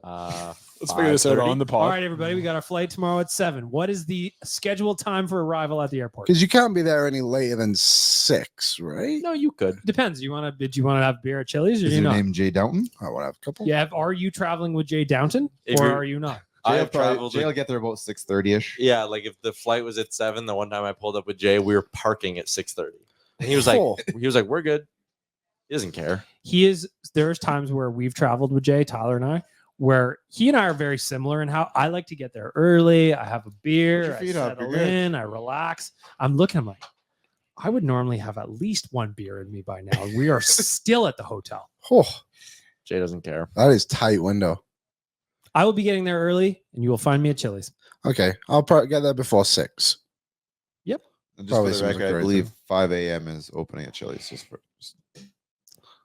E: out.
D: Let's figure this out
E: 5:30.
D: on the
B: All
D: pod.
B: right, everybody, we got our flight tomorrow at 7. What is the scheduled time for arrival at the airport?
C: Because you can't be there any later than 6, right?
E: No, you could.
B: Depends. Did you want to have beer at Chili's or
F: Is
B: do you
F: your
B: not?
F: name Jay Downton?
C: I want to have a couple.
B: Yeah. Are you traveling with Jay Downton
E: If
B: or
E: you're-
B: are you not?
E: I
F: Jay
E: have traveled.
F: Jay will
E: with-
F: get there about 6:30ish.
E: Yeah, like if the flight was at 7, the one time I pulled up with Jay, we were parking at 6:30. And he was like,
C: Oh.
E: we're good. He doesn't care.
B: There's times where we've traveled with Jay, Tyler and I, where he and I are very similar in how I like to get there early. I have a beer,
F: your
B: I
F: feet up,
B: settle
F: you're good.
B: in, I relax. I'm like, I would normally have at least one beer in me by now. We are still at the hotel.
C: Oh,
E: Jay doesn't care.
C: that is tight window.
B: I will be getting there early and you will find me at Chili's.
C: Okay, I'll probably get there before 6.
F: And just
C: Probably
F: for the
C: seems
F: record,
C: like the
F: I
C: right
F: believe
C: thing.
F: 5 a.m. is opening at Chili's.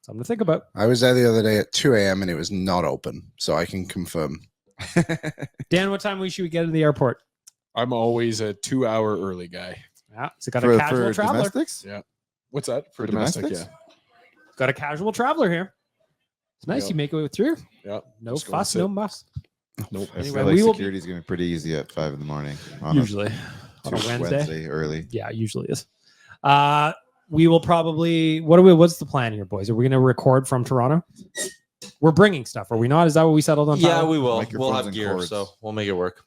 B: Something to think about.
C: I was there the other day at 2 a.m. and it was not open, so I can confirm.
B: Dan, what time should we get to the airport?
D: I'm always a 2-hour early guy.
B: Yeah, so got a casual traveler.
F: domestics?
D: What's that? For
F: For
D: domestic,
F: domestics?
B: Got a casual traveler here. It's nice
D: Yeah.
B: you make it through.
D: Yeah.
B: No
D: Just go and
B: fuss,
D: sit.
B: no muss.
D: Nope.
F: I
B: Anyway,
F: feel like
B: we will be-
F: security is going to be pretty easy at 5 in the morning. On
B: Usually on a Wednesday.
F: early.
B: Yeah, usually is. We will probably. What's the plan here, boys? Are we going to record from Toronto? We're bringing stuff, are we not? Is that what we settled on?
E: Yeah,
B: Tyler?
E: we will. We'll
F: Microphones
E: have
F: and
E: gear,
F: cords.
E: so we'll make it work.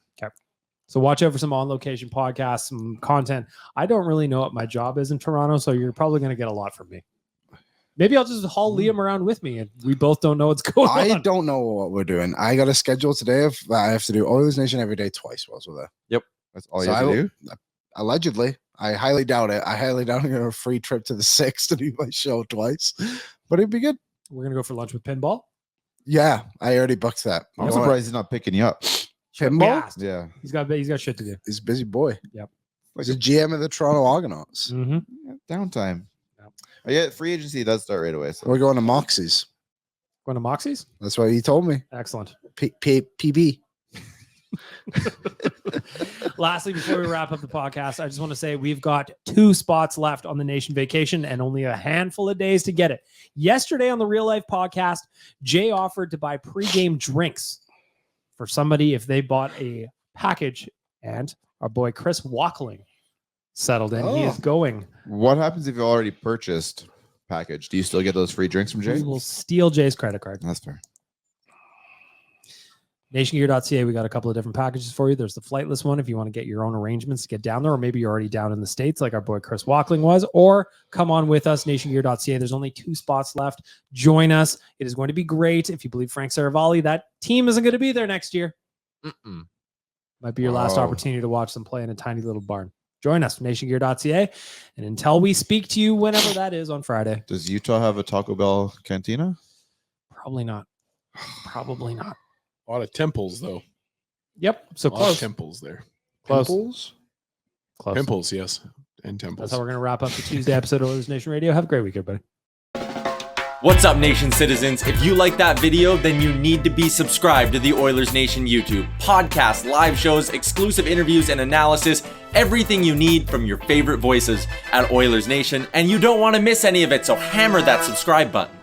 B: So watch out for some on-location podcasts, some content. I don't really know what my job is in Toronto, so you're probably going to get a lot from me. Maybe I'll just haul Liam around with me, and we both don't know what's going
C: I
B: on.
C: don't know what we're doing. I got a schedule today of that I have to do Oilers Nation every day twice whilst we're there.
F: That's all
C: So
F: you have
C: I
F: to
C: will-
F: do?
C: Allegedly. I highly doubt it. I highly doubt I'm going to have a free trip to the 6 to do my show twice, but it'd be good.
B: We're going to go for lunch with Pinball.
C: Yeah, I already booked that.
F: I'm
C: You know what?
F: surprised he's not picking you up.
C: Pinball?
B: We asked.
F: Yeah.
B: He's got shit to do.
C: He's a busy boy.
B: Yep.
C: He's the GM of the Toronto Argonauts.
B: Mm-hmm.
F: Downtime.
B: Yep.
F: Yeah, free agency does start right away. So
C: We're going to Moxie's.
B: Going to Moxie's?
C: That's what he told me.
B: Excellent.
C: PB.
B: Lastly, before we wrap up the podcast, I just want to say we've got 2 spots left on the Nation Vacation and only a handful of days to get it. Yesterday on the Real Life podcast, Jay offered to buy pregame drinks for somebody if they bought a package, and our boy Chris Wackling settled in. He
C: Oh.
B: is going.
F: what happens if you already purchased package? Do you still get those free drinks from Jay?
B: We will steal Jay's credit card.
F: That's fair.
B: NationGear.ca, we got a couple of different packages for you. There's the flightless one if you want to get your own arrangements to get down there, or maybe you're already down in the States like our boy Chris Walkling was, or come on with us, NationGear.ca. There's only 2 spots left. Join us. It is going to be great. If you believe Frank Saravalli, that team isn't going to be there next year. Might be your last opportunity to watch them play in a tiny little barn. Join us, NationGear.ca. And until we speak to you, whenever that is on Friday.
F: Does Utah have a Taco Bell cantina?
B: Probably not. Probably not.
D: A lot of temples, though.
B: Yep. So
D: A lot of
B: close.
D: temples there.
B: Close.
D: Temples?
B: Close.
D: Temples, yes. And temples.
B: That's how we're going to wrap up the Tuesday episode of Oilers Nation Radio. Have a great week, everybody.
H: What's up, Nation citizens? If you like that video, then you need to be subscribed to the Oilers Nation YouTube. Podcasts, live shows, exclusive interviews, and analysis. Everything you need from your favorite voices at Oilers Nation. And you don't want to miss any of it, so hammer that subscribe button.